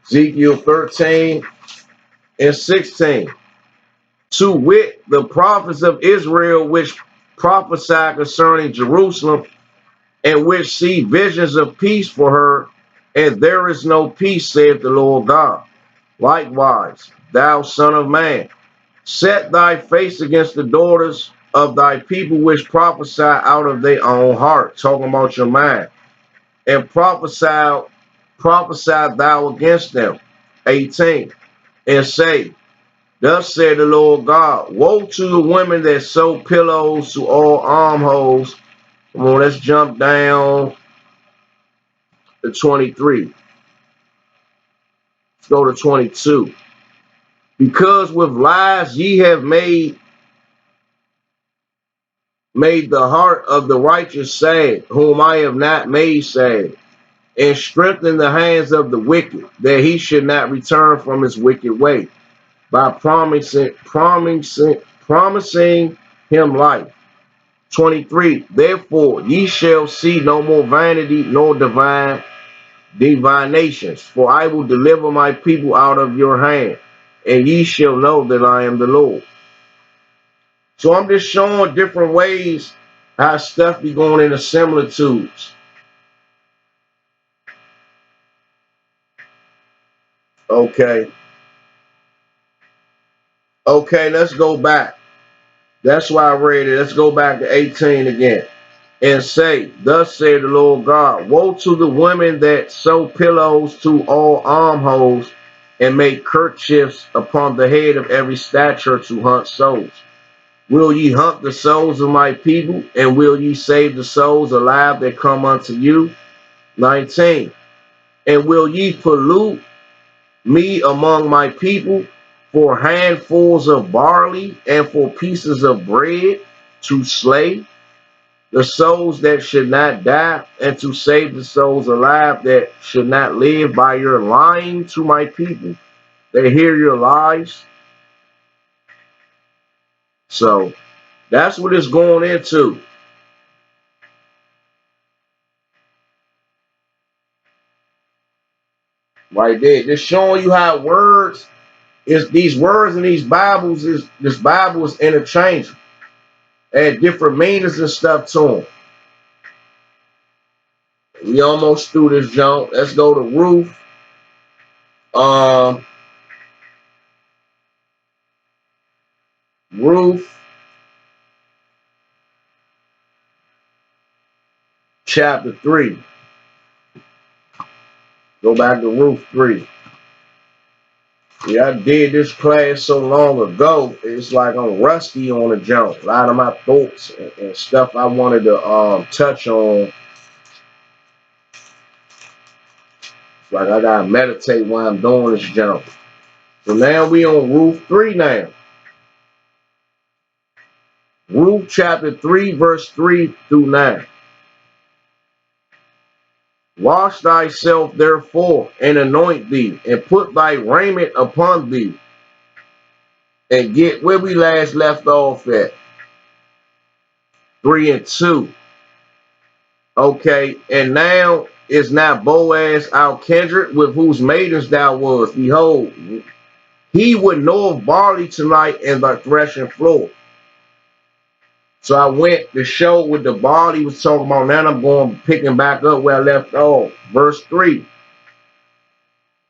[SPEAKER 1] Ezekiel 13 and 16. To wit, the prophets of Israel which prophesy concerning Jerusalem, and which see visions of peace for her, and there is no peace, saith the Lord God. Likewise, thou son of man, set thy face against the daughters of thy people which prophesy out of their own heart, talking about your mind, and prophesy thou against them. 18. And say, Thus said the Lord God, woe to the women that sew pillows to all almsholes. Come on, let's jump down to 23. Let's go to 22. Because with lies ye have made the heart of the righteous sad, whom I have not made sad, and strengthened the hands of the wicked, that he should not return from his wicked way, by promising him life. 23. Therefore ye shall see no more vanity nor divinations, for I will deliver my people out of your hand, and ye shall know that I am the Lord. So I'm just showing different ways how stuff be going into similitudes. Okay. Okay, let's go back. That's why I read it. Let's go back to 18 again. And say, Thus said the Lord God, woe to the women that sew pillows to all almsholes, and make kerchiefs upon the head of every stature to hunt souls. Will ye hunt the souls of my people, and will ye save the souls alive that come unto you? 19. And will ye pollute me among my people for handfuls of barley and for pieces of bread to slay the souls that should not die, and to save the souls alive that should not live by your lying to my people? They hear your lies. So that's what it's going into right there. Just showing you how words is, these words in these Bibles is, this Bible is interchangeable. Add different meanings and stuff to them. We almost through this jump. Let's go to Ruth. Um, Ruth chapter 3. Go back to Ruth 3. Yeah, I did this class so long ago. It's like I'm rusty on the jump. A lot of my thoughts and stuff I wanted to touch on. It's like I gotta meditate while I'm doing this jump. So now we on Ruth 3 now. Ruth chapter 3, verse 3 through 9. Wash thyself therefore, and anoint thee, and put thy raiment upon thee, and get where we last left off at. 3 and 2. Okay, and now is not Boaz our kindred, with whose maidens thou was? Behold, he would know of barley tonight in the threshing floor. So I went to show what the barley was talking about. Now I'm going picking back up where I left off. Verse 3.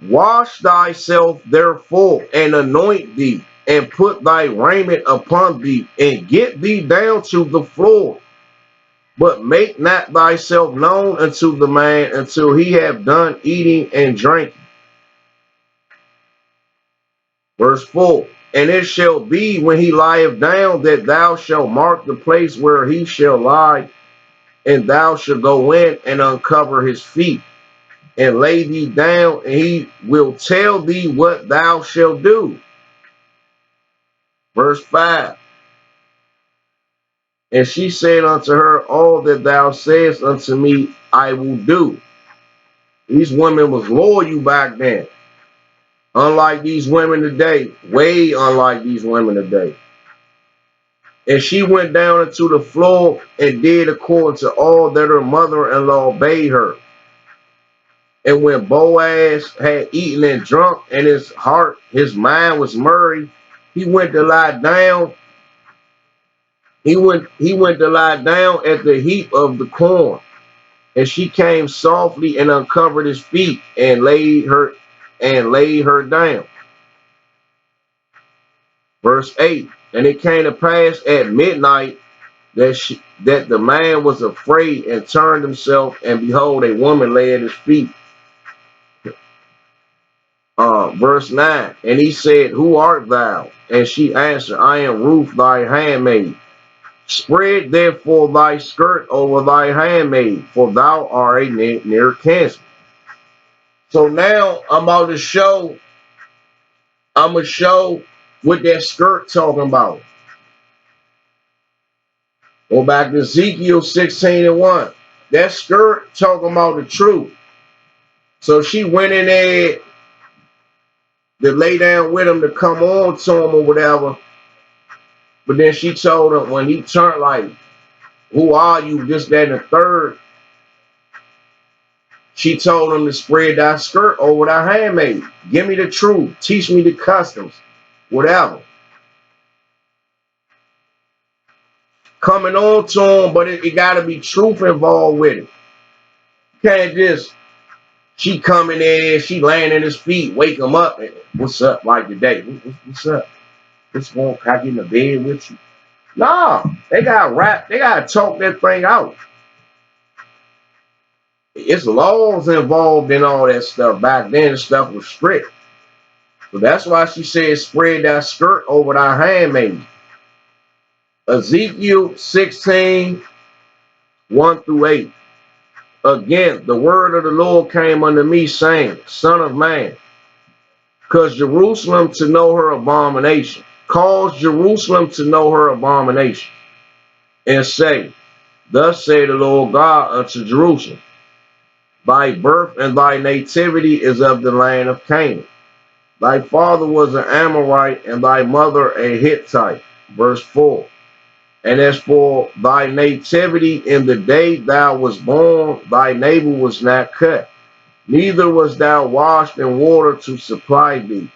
[SPEAKER 1] Wash thyself therefore, and anoint thee, and put thy raiment upon thee, and get thee down to the floor. But make not thyself known unto the man until he have done eating and drinking. Verse 4. And it shall be when he lieth down that thou shalt mark the place where he shall lie, and thou shalt go in and uncover his feet, and lay thee down, and he will tell thee what thou shalt do. Verse 5. And she said unto her, all that thou sayest unto me, I will do. These women was loyal back then. Unlike these women today. Way unlike these women today. And she went down into the floor and did according to all that her mother-in-law bade her. And when Boaz had eaten and drunk, and his heart, his mind was merry, he went to lie down. He went to lie down at the heap of the corn. And she came softly and uncovered his feet and laid her down. Verse 8. And it came to pass at midnight that the man was afraid and turned himself, and behold, a woman lay at his feet. Verse 9. And he said, who art thou? And she answered, I am Ruth thy handmaid. Spread therefore thy skirt over thy handmaid, for thou art a near kinsman. So now I'm going to show what that skirt talking about. Go back to Ezekiel 16 and 1. That skirt talking about the truth. So she went in there to lay down with him, to come on to him or whatever. But then she told him, when he turned like, who are you, this, that, and the third, she told him to spread thy skirt over thy handmaid. Give me the truth. Teach me the customs. Whatever. Coming on to him, but it got to be truth involved with it. You can't just, she coming there, she laying at his feet, wake him up. And, what's up, like today? What's up? What's going on? Can I get in the bed with you? Nah, they got to talk that thing out. It's laws involved in all that stuff. Back then, the stuff was strict. So that's why she said, spread that skirt over thy handmaid. Ezekiel 16, 1 through 8. Again, the word of the Lord came unto me, saying, Son of man, cause Jerusalem to know her abomination. Cause Jerusalem to know her abomination. And say, thus say the Lord God unto Jerusalem, thy birth and thy nativity is of the land of Canaan. Thy father was an Amorite, and thy mother a Hittite. Verse 4. And as for thy nativity, in the day thou was born, thy navel was not cut, neither was thou washed in water to supply thee.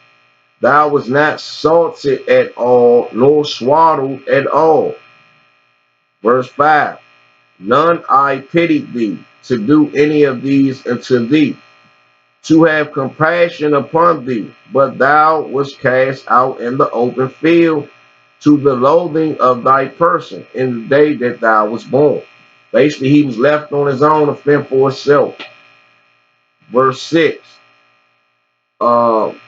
[SPEAKER 1] Thou was not salted at all, nor swaddled at all. Verse 5. None I pitied thee to do any of these unto thee, to have compassion upon thee, but thou wast cast out in the open field, to the loathing of thy person in the day that thou was born. Basically, he was left on his own to fend for himself. Verse 6. And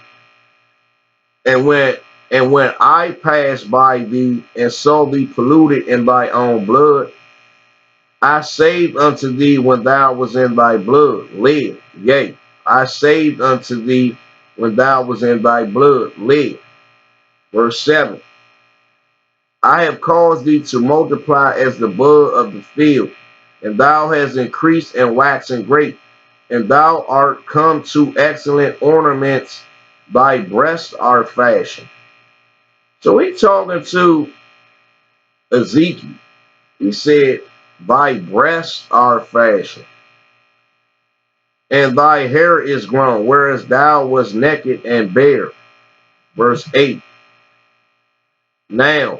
[SPEAKER 1] when I passed by thee and saw thee polluted in thy own blood, I saved unto thee when thou was in thy blood. Live, yea, I saved unto thee when thou was in thy blood, live. Verse 7. I have caused thee to multiply as the bud of the field, and thou hast increased and waxen great, and thou art come to excellent ornaments, thy breasts are fashioned. So he's talking to Ezekiel. He said, thy breasts are fashioned, and thy hair is grown, whereas thou wast naked and bare. Verse 8. Now,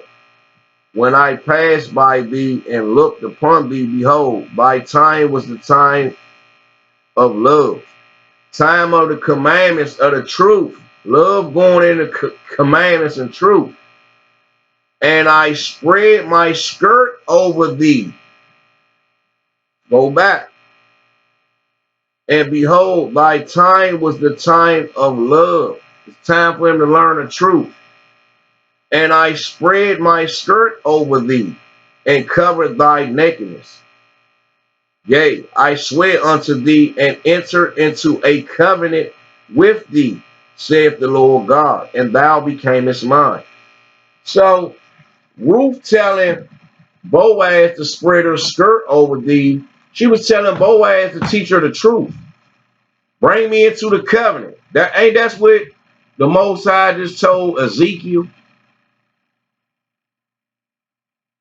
[SPEAKER 1] when I passed by thee and looked upon thee, behold, thy time was the time of love, time of the commandments of the truth. Love going into commandments and truth. And I spread my skirt over thee. Go back. And behold, thy time was the time of love. It's time for him to learn the truth. And I spread my skirt over thee and covered thy nakedness. Yea, I swear unto thee and enter into a covenant with thee, saith the Lord God, and thou becamest mine. So Ruth telling Boaz to spread her skirt over thee, she was telling Boaz to teach her the truth. Bring me into the covenant. That's what the Most High just told Ezekiel.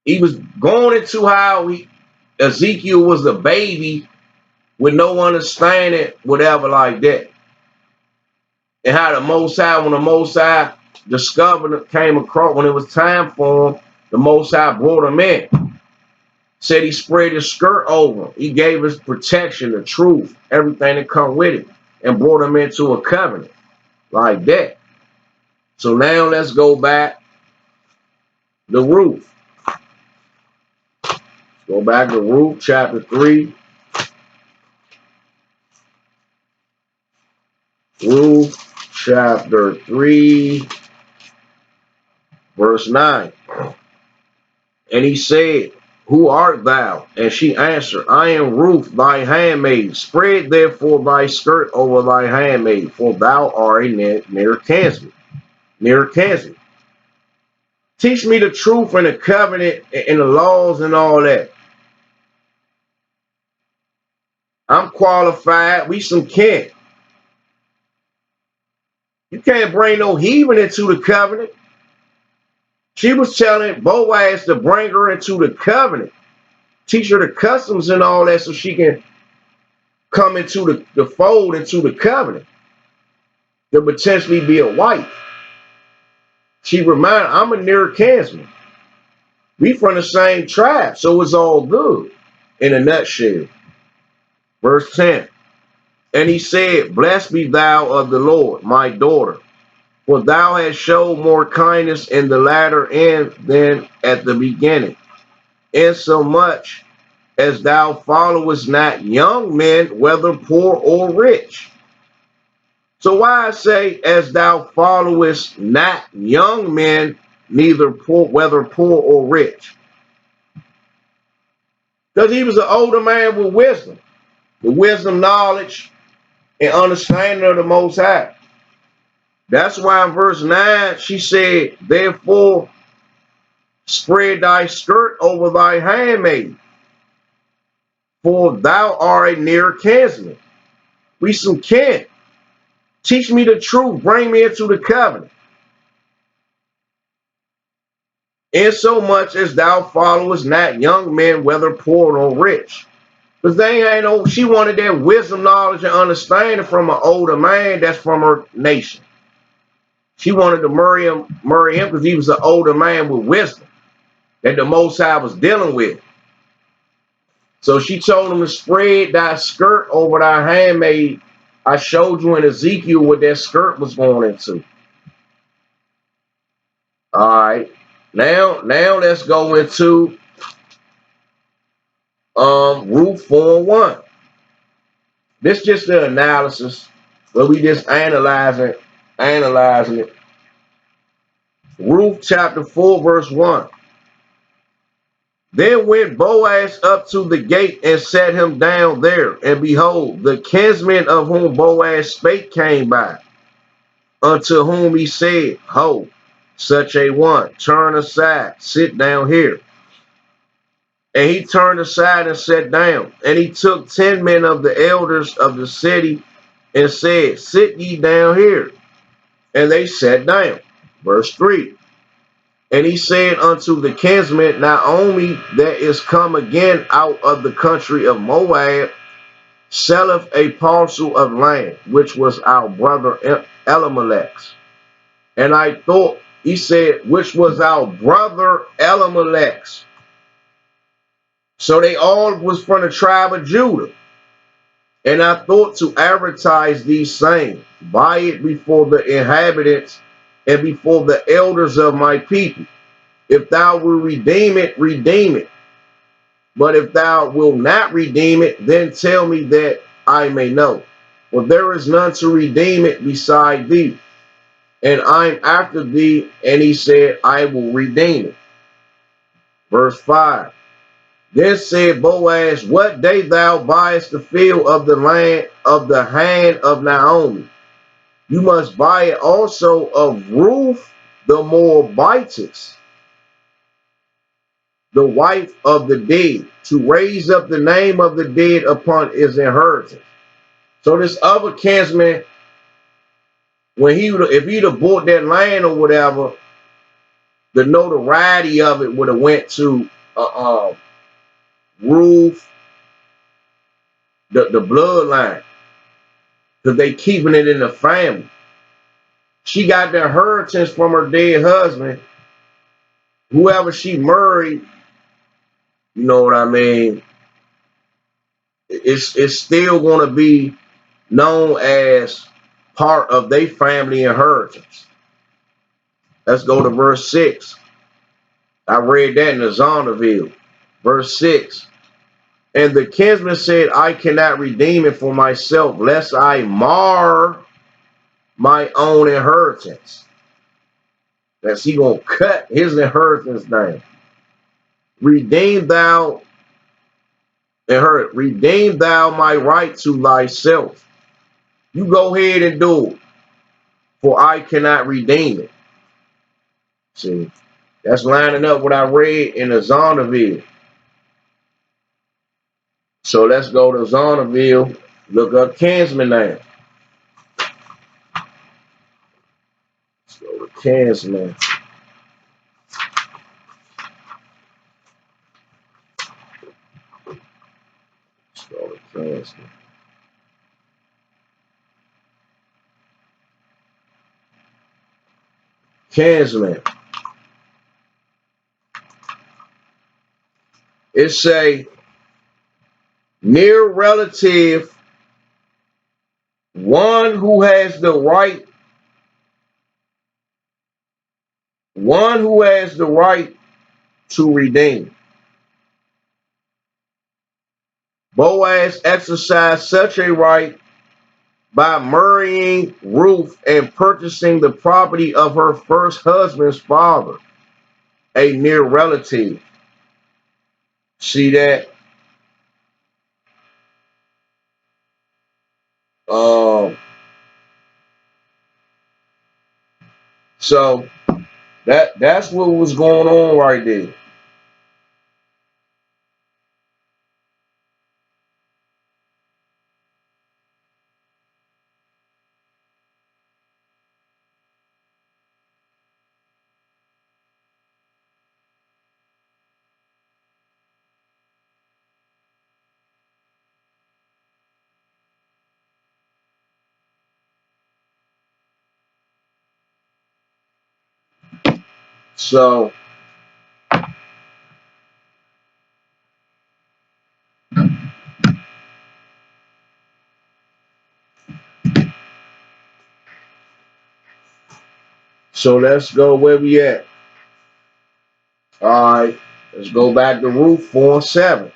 [SPEAKER 1] He was going into how Ezekiel was a baby with no understanding, whatever like that. And how the Most High, when the Most High discovered, came across, when it was time for him, the Most High brought him in. Said he spread his skirt over him. He gave us protection, the truth, everything that come with it, and brought him into a covenant like that. So now let's go back to Ruth. Go back to Ruth chapter 3. Ruth chapter 3, verse 9. And he said, who art thou? And she answered, I am Ruth, thy handmaid. Spread therefore thy skirt over thy handmaid, for thou art a near kinsman. Near kinsman. Teach me the truth and the covenant and the laws and all that. I'm qualified. We some kin. You can't bring no heathen into the covenant. She was telling Boaz to bring her into the covenant. Teach her the customs and all that so she can come into the fold, into the covenant. To potentially be a wife. She reminded, I'm a near kinsman. We from the same tribe, so it's all good. In a nutshell. Verse 10. And he said, blessed be thou of the Lord, my daughter, for thou hast showed more kindness in the latter end than at the beginning, insomuch as thou followest not young men, whether poor or rich. So why I say, as thou followest not young men, neither poor, whether poor or rich? Because he was an older man with wisdom. The wisdom, knowledge, and understanding of the Most High. That's why in verse 9, she said, therefore, spread thy skirt over thy handmaid, for thou art a near kinsman. We some kin. Teach me the truth. Bring me into the covenant. Insomuch as thou followest not young men, whether poor or rich. Because they ain't no, she wanted that wisdom, knowledge, and understanding from an older man that's from her nation. She wanted to marry him because he was an older man with wisdom that the Most High was dealing with. So she told him to spread thy skirt over thy handmaid. I showed you in Ezekiel what that skirt was going into. All right. Now let's go into Ruth 4:1. This just the analysis, but we just analyzing it. Ruth chapter 4, verse 1. Then went Boaz up to the gate and set him down there. And behold, the kinsman of whom Boaz spake came by. unto whom he said, Ho, such a one, turn aside, sit down here. And he turned aside and sat down. And he took 10 men of the elders of the city and said, Sit ye down here. And they sat down. Verse 3. And he said unto the kinsman, Naomi, that is come again out of the country of Moab, selleth a parcel of land, which was our brother Elimelech's. And I thought, he said, which was our brother Elimelech's. So they all was from the tribe of Judah. And I thought to advertise these saying, buy it before the inhabitants and before the elders of my people. If thou wilt redeem it, redeem it. But if thou wilt not redeem it, then tell me that I may know. For there is none to redeem it beside thee, and I'm after thee. And he said, I will redeem it. Verse 5. Then said Boaz, what day thou buyest the field of the land of the hand of Naomi, you must buy it also of Ruth the Moabitess, the wife of the dead, to raise up the name of the dead upon his inheritance. So this other kinsman, when if he'd have bought that land or whatever, the notoriety of it would have went to Ruth, the bloodline, because they keeping it in the family. She got the inheritance from her dead husband. Whoever she married, you know what I mean? It's still going to be known as part of their family inheritance. Let's go to verse 6. I read that in the Zonderville. Verse 6. And the kinsman said, I cannot redeem it for myself, lest I mar my own inheritance. That's he gonna cut his inheritance down. Redeem thou my right to thyself. You go ahead and do it, for I cannot redeem it. See, that's lining up what I read in the Zonderville. So let's go to Zonderville, look up kinsman now. Let's go to kinsman. Let's go to kinsman. Kinsman. It say near relative, one who has the right to redeem. Boaz exercised such a right by marrying Ruth and purchasing the property of her first husband's father, a near relative. See that? So that's what was going on right there. So let's go where we at. All right, let's go back to Ruth 4:7.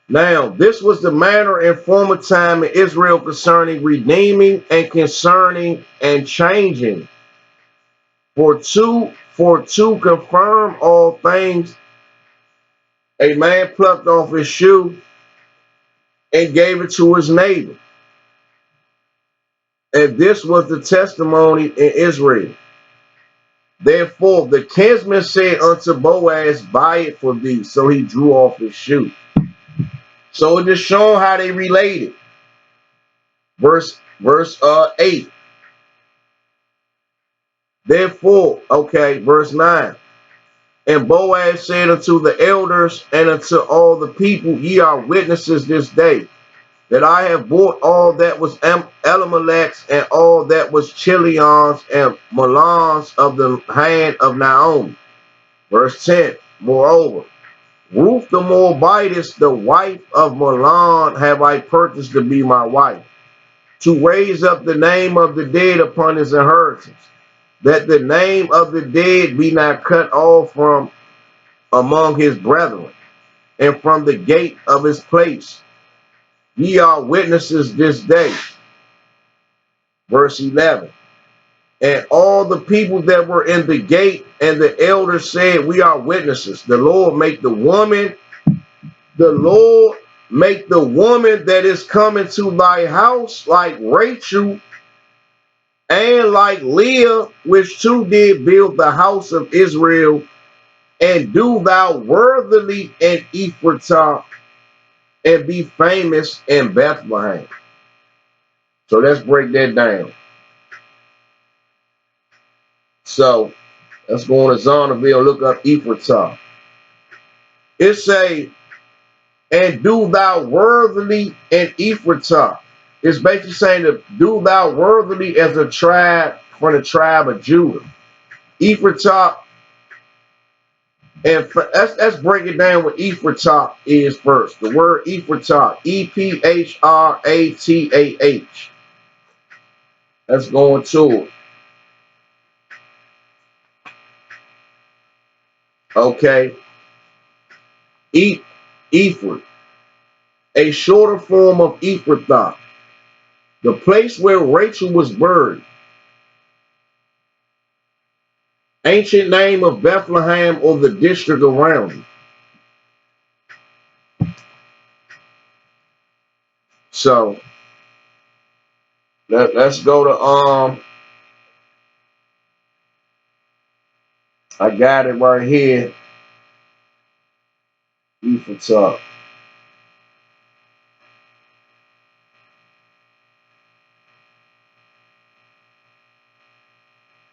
[SPEAKER 1] Now, this was the manner in former time in Israel concerning redeeming and concerning and changing. For to confirm all things, a man plucked off his shoe and gave it to his neighbor. And this was the testimony in Israel. Therefore, the kinsman said unto Boaz, buy it for thee. So he drew off his shoe. So it just showing how they related. Verse 8. Therefore, okay, verse 9. And Boaz said unto the elders and unto all the people, ye are witnesses this day, that I have bought all that was Elimelech's and all that was Chilion's and Mahlon's of the hand of Naomi. Verse 10. Moreover, Ruth the Moabitess, the wife of Mahlon, have I purchased to be my wife, to raise up the name of the dead upon his inheritance, that the name of the dead be not cut off from among his brethren, and from the gate of his place. Ye are witnesses this day. Verse 11. And all the people that were in the gate and the elders said, we are witnesses. The Lord make the woman that is coming to thy house like Rachel and like Leah, which two did build the house of Israel, and do thou worthily in Ephratah, and be famous in Bethlehem. So let's break that down. So let's go on to Zonderville, look up Ephratah. It say, and do thou worthily in Ephratah. It's basically saying to do thou worthily as a tribe from the tribe of Judah. Ephratah, and let's break it down what Ephratah is first. The word Ephratah, Ephratah. Let's go into it. Okay. Ephraim, a shorter form of Ephrathah, the place where Rachel was buried. Ancient name of Bethlehem or the district around it. So let's go to I got it right here. Ephrathah.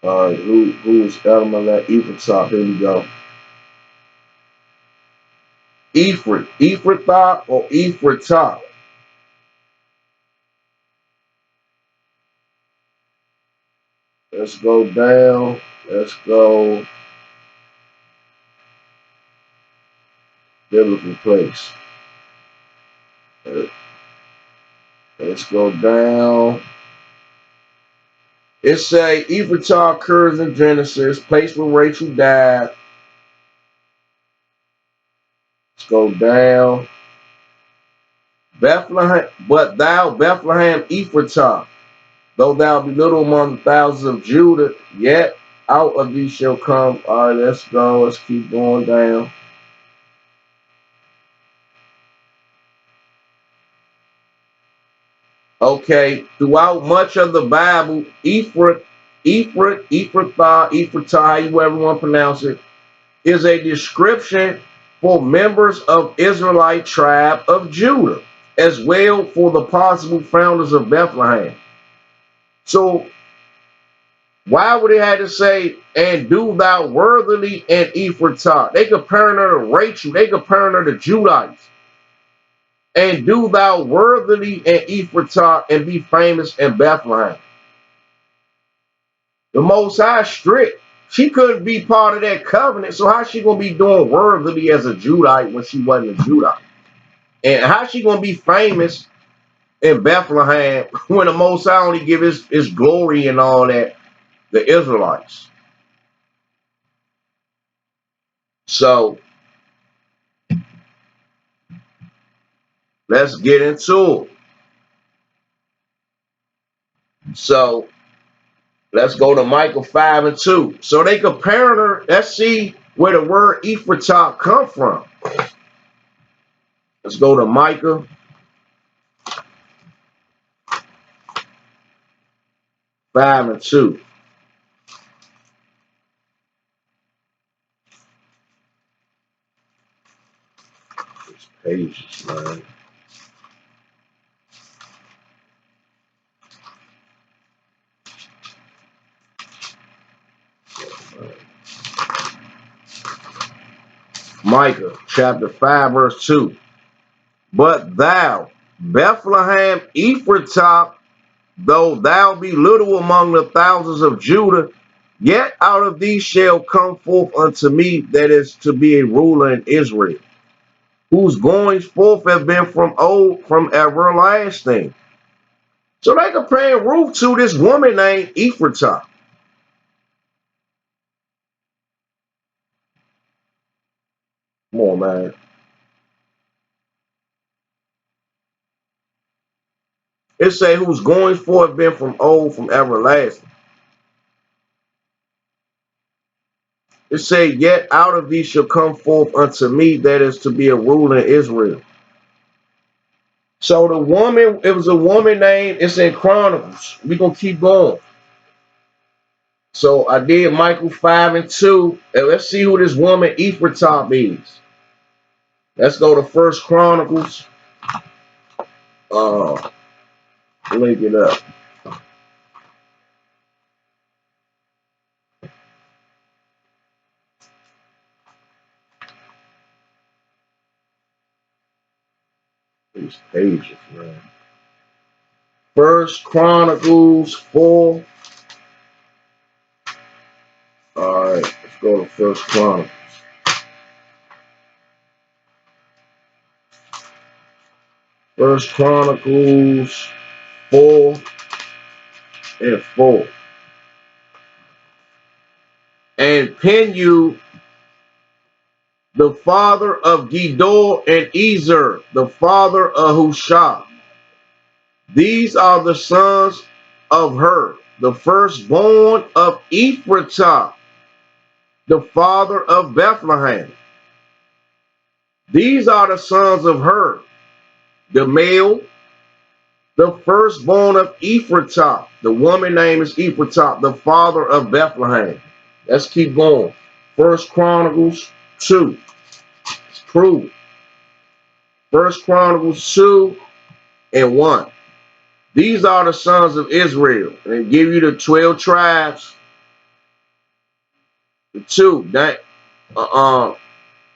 [SPEAKER 1] All right, who is Elimelech? Ephrathah. Here we go. Ephrathah or Ephratah. Let's go down. Let's go biblical place. Let's go down. It say Ephratah occurs in Genesis, place where Rachel died. Let's go down. Bethlehem, but thou Bethlehem Ephratah, though thou be little among the thousands of Judah, yet out of thee shall come. All right, let's go. Let's keep going down. Okay, throughout much of the Bible, Ephrathah, however you want to pronounce it, is a description for members of Israelite tribe of Judah, as well for the possible founders of Bethlehem. So why would they have to say, and do thou worthily in Ephratah? They comparing her to Rachel. They comparing her to Judites. And do thou worthily in Ephratah and be famous in Bethlehem. The Most High strict. She couldn't be part of that covenant, so how's she going to be doing worthily as a Judite when she wasn't a Judite? And how's she going to be famous in Bethlehem when the Most High only give his glory and all that, the Israelites? So let's get into it. So let's go to Micah 5:2. So they comparing her. Let's see where the word Ephratah come from. Let's go to Micah. 5 and 2. These pages, man. Micah chapter 5 verse 2. But thou, Bethlehem Ephratah, though thou be little among the thousands of Judah, yet out of thee shall come forth unto me that is to be a ruler in Israel, whose goings forth have been from old, from everlasting. So they comparing Ruth to this woman named Ephratah. Come on, man. It say whose goings forth have been from old, from everlasting. It say, yet out of thee shall come forth unto me that is to be a ruler in Israel. So the woman, it was a woman named, it's in Chronicles. We're going to keep going. So I did Michael 5 and 2. And let's see who this woman Ephratah is. Let's go to First Chronicles. Link it up. These pages, man. First Chronicles 4. All right, let's go to First Chronicles. First Chronicles 4 and 4. And Penu, the father of Gedor, and Ezer, the father of Hushah. These are the sons of Hur, the firstborn of Ephratah, the father of Bethlehem. These are the sons of Hur, the male, the firstborn of Ephratah. The woman name is Ephratah, the father of Bethlehem. Let's keep going. First Chronicles 2. It's proved. First Chronicles 2 and 1. These are the sons of Israel. And they give you the 12 tribes. The 2. That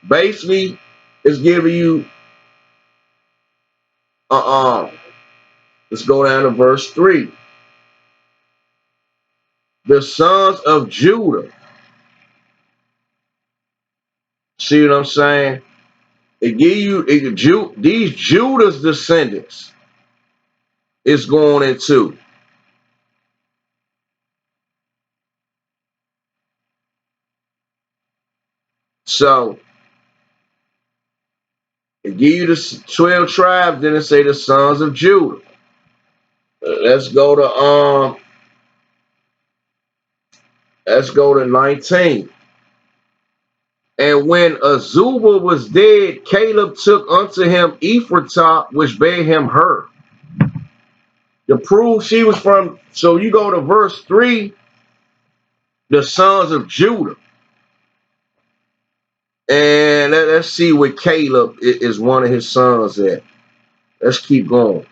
[SPEAKER 1] basically it's giving you let's go down to verse 3. The sons of Judah. See what I'm saying? It give you these Judah's descendants is going into. So it give you the 12 tribes, then it say the sons of Judah. Let's go to 19. And when Azubah was dead, Caleb took unto him Ephratah, which bare him Hur. To prove she was from, so you go to verse 3, the sons of Judah. And let's see where Caleb is one of his sons at. Let's keep going.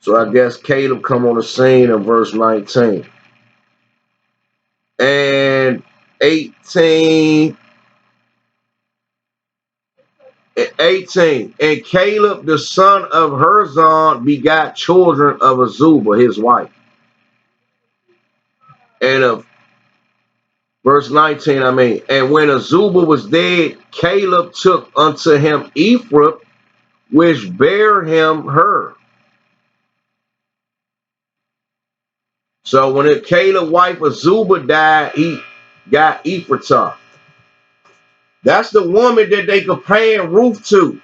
[SPEAKER 1] So I guess Caleb come on the scene in verse 19. And 18. And Caleb, the son of Herzon, begot children of Azubah, his wife. And of verse 19, and when Azubah was dead, Caleb took unto him Ephraim, which bare him Hur. So when Caleb's wife Azubah died, he got Ephratah. That's the woman that they comparing Ruth to.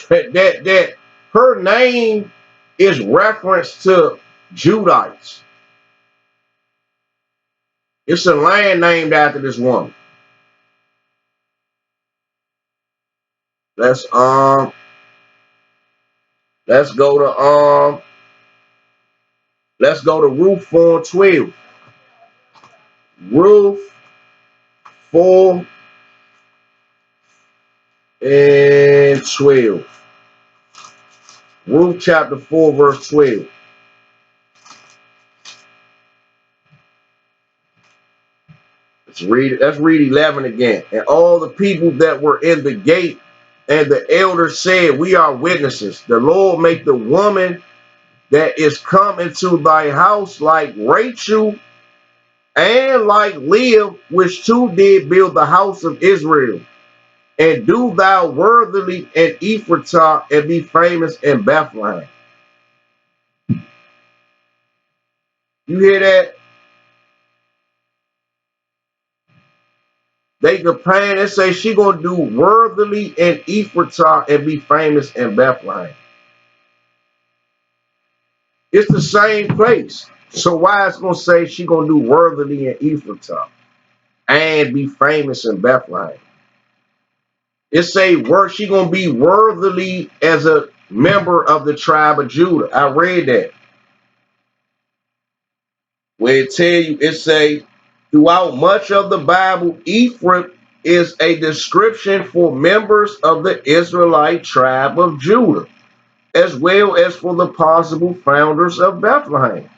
[SPEAKER 1] That her name is reference to Judites. It's a land named after this woman. Let's Let's go to Ruth 4 and 12. Ruth 4 and 12. Ruth chapter 4, verse 12. Let's read 11 again. And all the people that were in the gate and the elders said, we are witnesses. The Lord make the woman that is come into thy house like Rachel and like Leah, which two did build the house of Israel. And do thou worthily in Ephratah and be famous in Bethlehem. You hear that? They comparing and say she gonna do worthily in Ephratah and be famous in Bethlehem. It's the same place. So why it's gonna say she gonna do worthily in Ephratah and be famous in Bethlehem? It say she gonna be worthily as a member of the tribe of Judah. I read that. Where it tell you, it say throughout much of the Bible, Ephraim is a description for members of the Israelite tribe of Judah, as well as for the possible founders of Bethlehem.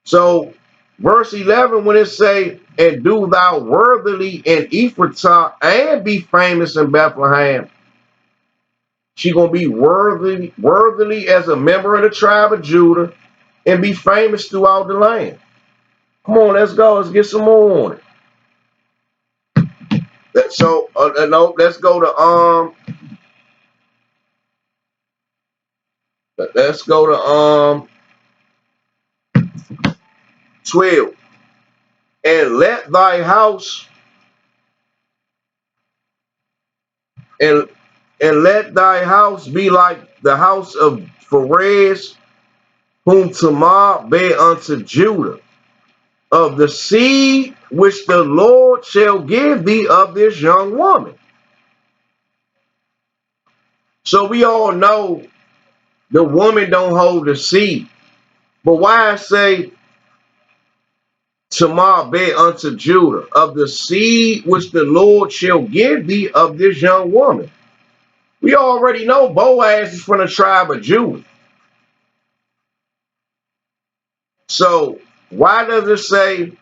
[SPEAKER 1] So verse 11, when it say, and do thou worthily in Ephratah and be famous in Bethlehem, she gonna be worthily as a member of the tribe of Judah and be famous throughout the land. Come on, let's go. Let's get some more on it. So no, let's go to 12. And let thy house and let thy house be like the house of Pharez, whom Tamar bare unto Judah, of the seed which the Lord shall give thee of this young woman. So we all know the woman don't hold the seed. But why I say Tamar bare unto Judah, of the seed which the Lord shall give thee of this young woman? We already know Boaz is from the tribe of Judah. So why does it say,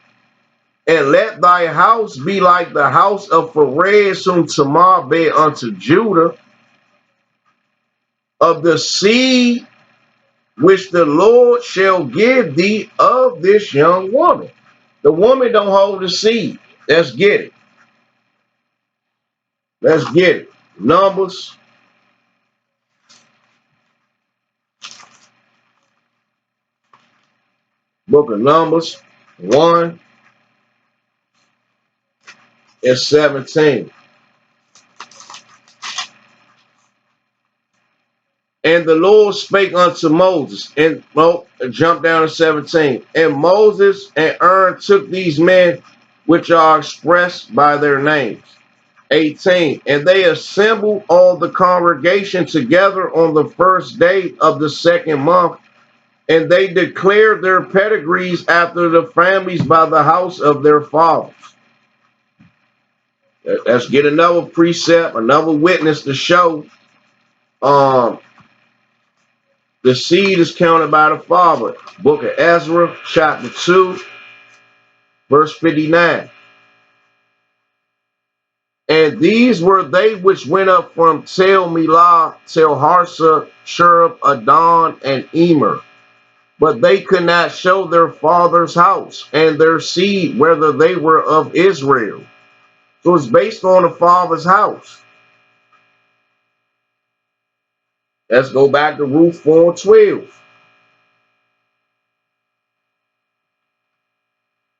[SPEAKER 1] and let thy house be like the house of Pharez, whom Tamar bare unto Judah, of the seed which the Lord shall give thee of this young woman? The woman don't hold the seed. Let's get it. Let's get it. Numbers. Book of Numbers 1 and 17. And the Lord spake unto Moses, and jump down to 17. And Moses and Aaron took these men which are expressed by their names. 18. And they assembled all the congregation together on the first day of the second month, and they declared their pedigrees after the families by the house of their fathers. Let's get another precept, another witness to show the seed is counted by the father. Book of Ezra, chapter 2, verse 59. And these were they which went up from Tel Milah, Tel Harsa, Cherub, Adon, and Emer. But they could not show their father's house and their seed, whether they were of Israel. So it's based on the father's house. Let's go back to Ruth 4:12.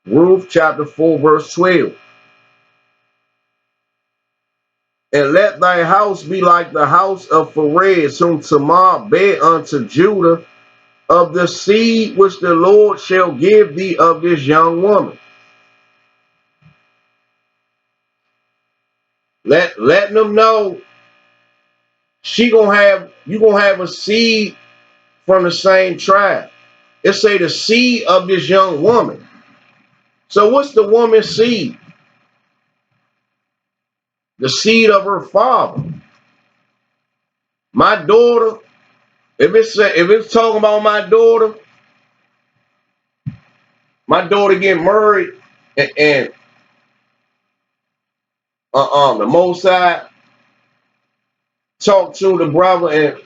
[SPEAKER 1] Ruth chapter 4, verse 12. And let thy house be like the house of Pharez, whom Tamar bare unto Judah, of the seed which the Lord shall give thee of this young woman. Letting them know you gonna have a seed from the same tribe. It say the seed of this young woman. So what's the woman's seed? The seed of her father. My daughter, if it's talking about my daughter getting married, and the Mosai talk to the brother, and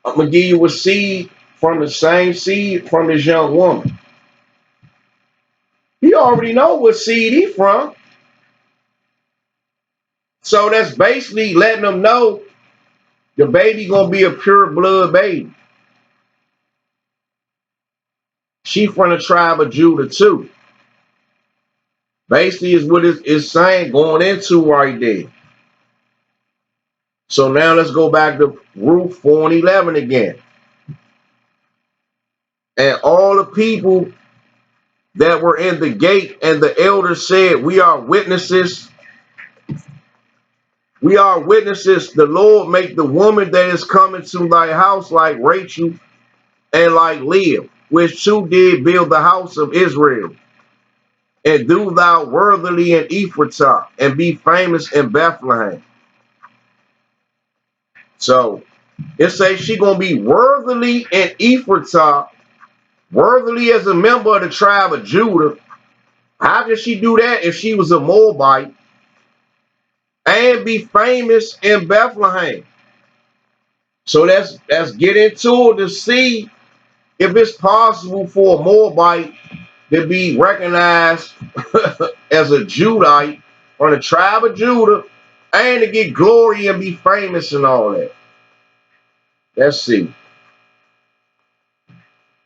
[SPEAKER 1] I'm gonna give you a seed from the same seed from this young woman. He already know what seed he from. So that's basically letting them know the baby gonna be a pure blood baby. She from the tribe of Judah too. Basically is what it's saying going into right there. So now let's go back to Ruth 4 and 11 again. And all the people that were in the gate and the elders said, we are witnesses. We are witnesses. The Lord make the woman that is coming to thy house like Rachel and like Leah, which two did build the house of Israel. And do thou worthily in Ephratah, and be famous in Bethlehem. So it says she gonna be worthily in Ephratah, worthily as a member of the tribe of Judah. How did she do that if she was a Moabite? And be famous in Bethlehem. So let's get into it to see if it's possible for a Moabite to be recognized as a Judite from the tribe of Judah and to get glory and be famous and all that. Let's see.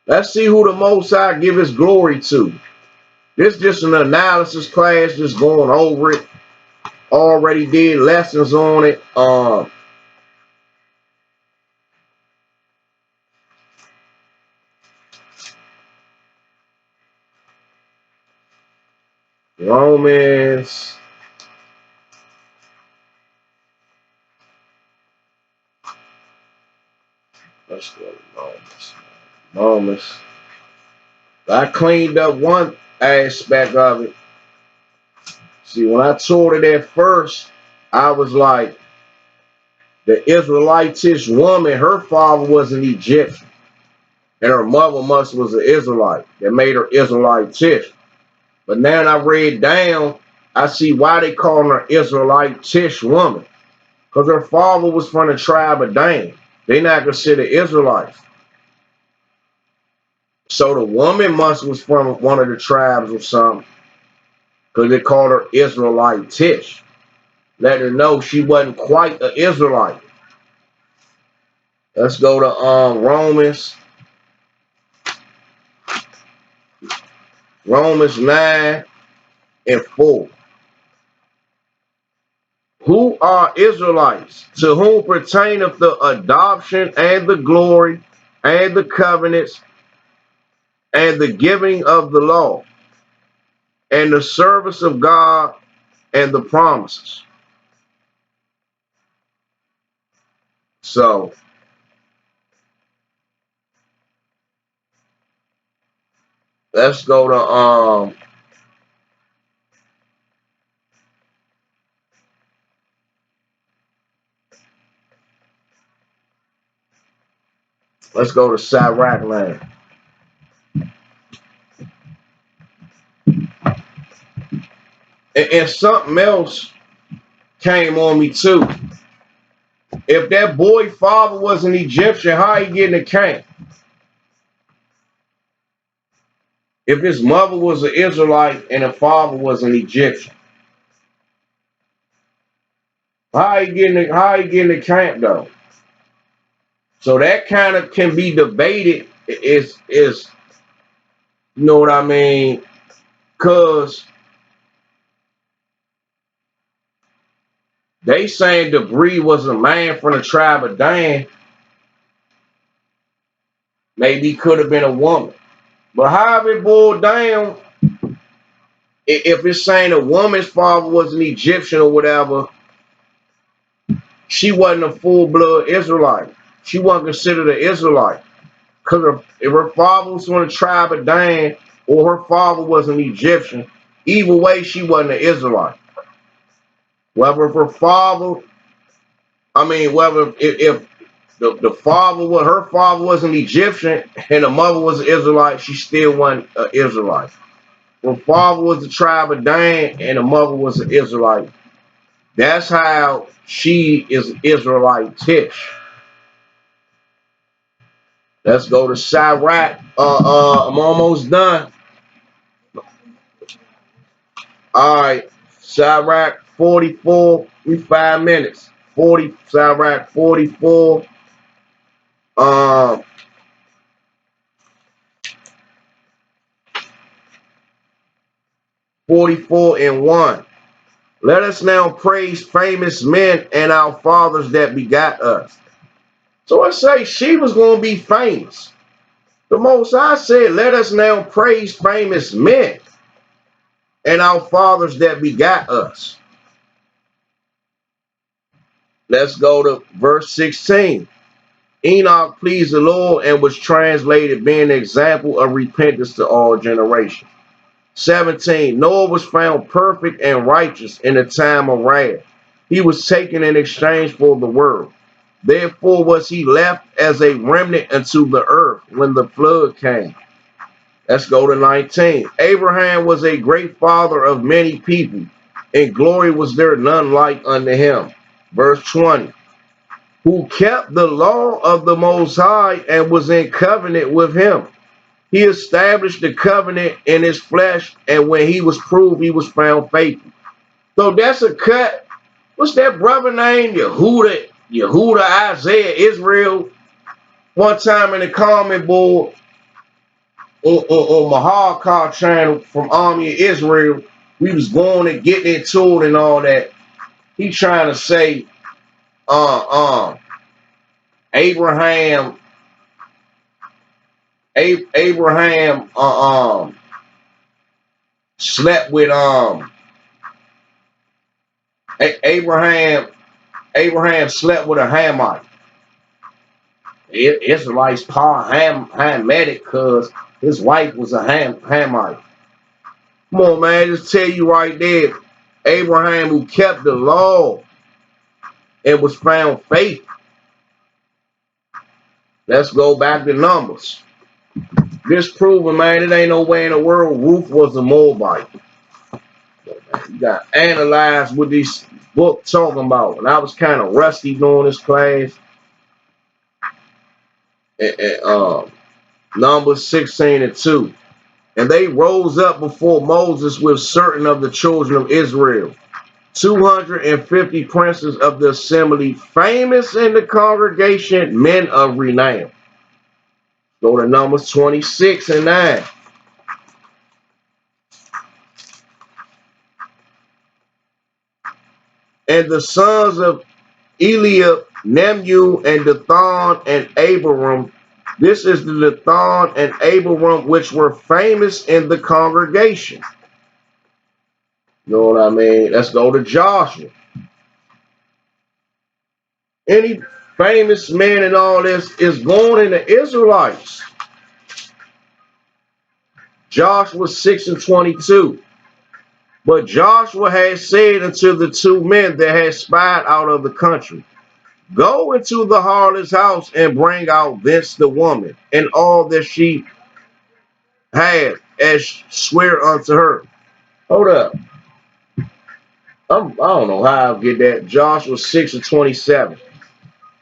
[SPEAKER 1] Let's see who the Most High give his glory to. This is just an analysis class, just going over it. Already did lessons on it. Romans. Let's go to Romans. Romans. I cleaned up one aspect of it. See, when I taught it at first, I was like, the Israelitish woman, her father was an Egyptian, and her mother was an Israelite. That made her Israelitish. But now I read down, I see why they call her Israelitish woman. Because her father was from the tribe of Dan. They not considered Israelites. So the woman was from one of the tribes or something. Because they called her Israelitish. Let her know she wasn't quite an Israelite. Let's go to Romans 9 and 4. Who are Israelites? To whom pertaineth the adoption and the glory and the covenants and the giving of the law and the service of God and the promises. So let's go to Sirach land. And something else came on me too. If that boy father was an Egyptian, how he get in the camp? If his mother was an Israelite and the father was an Egyptian, how he get in the camp though? So that kind of can be debated. Is you know what I mean? Cause they saying Debris was a man from the tribe of Dan. Maybe he could have been a woman. But how it boiled down, if it's saying a woman's father was an Egyptian or whatever, she wasn't a full-blood Israelite. She wasn't considered an Israelite. Because if her father was from the tribe of Dan or her father was an Egyptian, either way, she wasn't an Israelite. Whether if her father, whether if the father was, her father was an Egyptian and the mother was an Israelite, she still wasn't an Israelite. Her father was the tribe of Dan and the mother was an Israelite. That's how she is Israelite-ish. Let's go to Sirach. I'm almost done. All right, Sirach 44. We 5 minutes. Sirach 44. Um, 44 and 1. Let us now praise famous men and our fathers that begot us. So I say she was going to be famous. The Most High said, let us now praise famous men and our fathers that begot us. Let's go to verse 16. Enoch pleased the Lord and was translated, being an example of repentance to all generations. 17. Noah was found perfect and righteous in the time of wrath. He was taken in exchange for the world. Therefore was he left as a remnant unto the earth when the flood came. Let's go to 19. Abraham was a great father of many people, and glory was there none like unto him. Verse 20. Who kept the law of the Most High and was in covenant with him. He established the covenant in his flesh, and when he was proved, he was found faithful. So that's a cut. What's that brother name? Yehuda Isaiah Israel. One time in the comment board on Mahal channel from Army of Israel, we was going and getting into it and all that. He trying to say Abraham slept with Abraham slept with a Hamite. Israelites call Hamitic because his wife was a Hamite. Come on, man, just tell you right there, Abraham who kept the law and was found faithful. Let's go back to Numbers. This proving, man, it ain't no way in the world Ruth was a Moabite. You got analyzed what this book talking about. And I was kind of rusty doing this class. Numbers 16 and 2. And they rose up before Moses with certain of the children of Israel, 250 princes of the assembly, famous in the congregation, men of renown. Go to Numbers 26 and 9. And the sons of Eliab, Nemu, and Dathan, and Abiram. This is the Dathan and Abiram which were famous in the congregation. You know what I mean? Let's go to Joshua. Any famous man and all this is going in the Israelites. Joshua 6 and 22. But Joshua had said unto the two men that had spied out of the country, go into the harlot's house and bring out thence the woman and all that she had, as swear unto her. Hold up. I don't know how I'll get that. Joshua 6 and 27.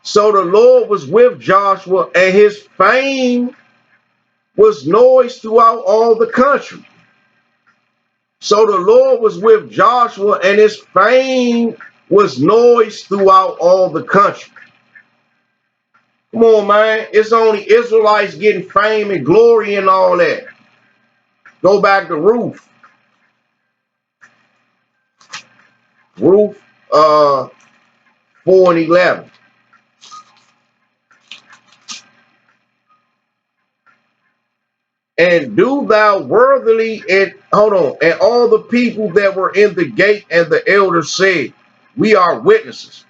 [SPEAKER 1] So the Lord was with Joshua, and his fame was noised throughout all the country. So the Lord was with Joshua, and his fame was noised throughout all the country. Come on, man. It's only Israelites getting fame and glory and all that. Go back to Ruth. Ruth 4 and 11. And do thou worthily, and and all the people that were in the gate and the elders said, we are witnesses.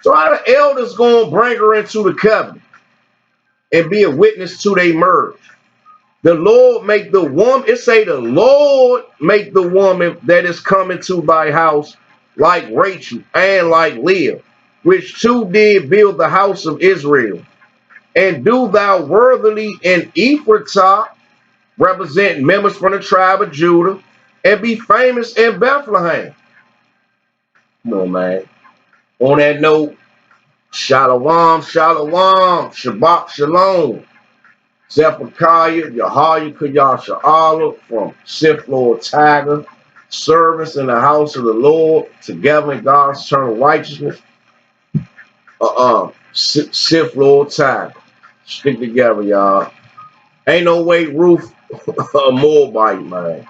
[SPEAKER 1] So how the elders gonna bring her into the covenant and be a witness to their marriage? The Lord make the woman, it say the Lord make the woman that is coming to thy house like Rachel and like Leah, which two did build the house of Israel. And do thou worthily in Ephratah, represent members from the tribe of Judah, and be famous in Bethlehem. Come on, man. On that note, Shalom, Shalom, Shabbat Shalom. Zephaniah, Yahya Kayasha'ala from Sith Lord Tiger, servants in the house of the Lord, together in God's eternal righteousness. Sith Lord Tiger. Stick together, y'all. Ain't no way Ruth a Moabite, man.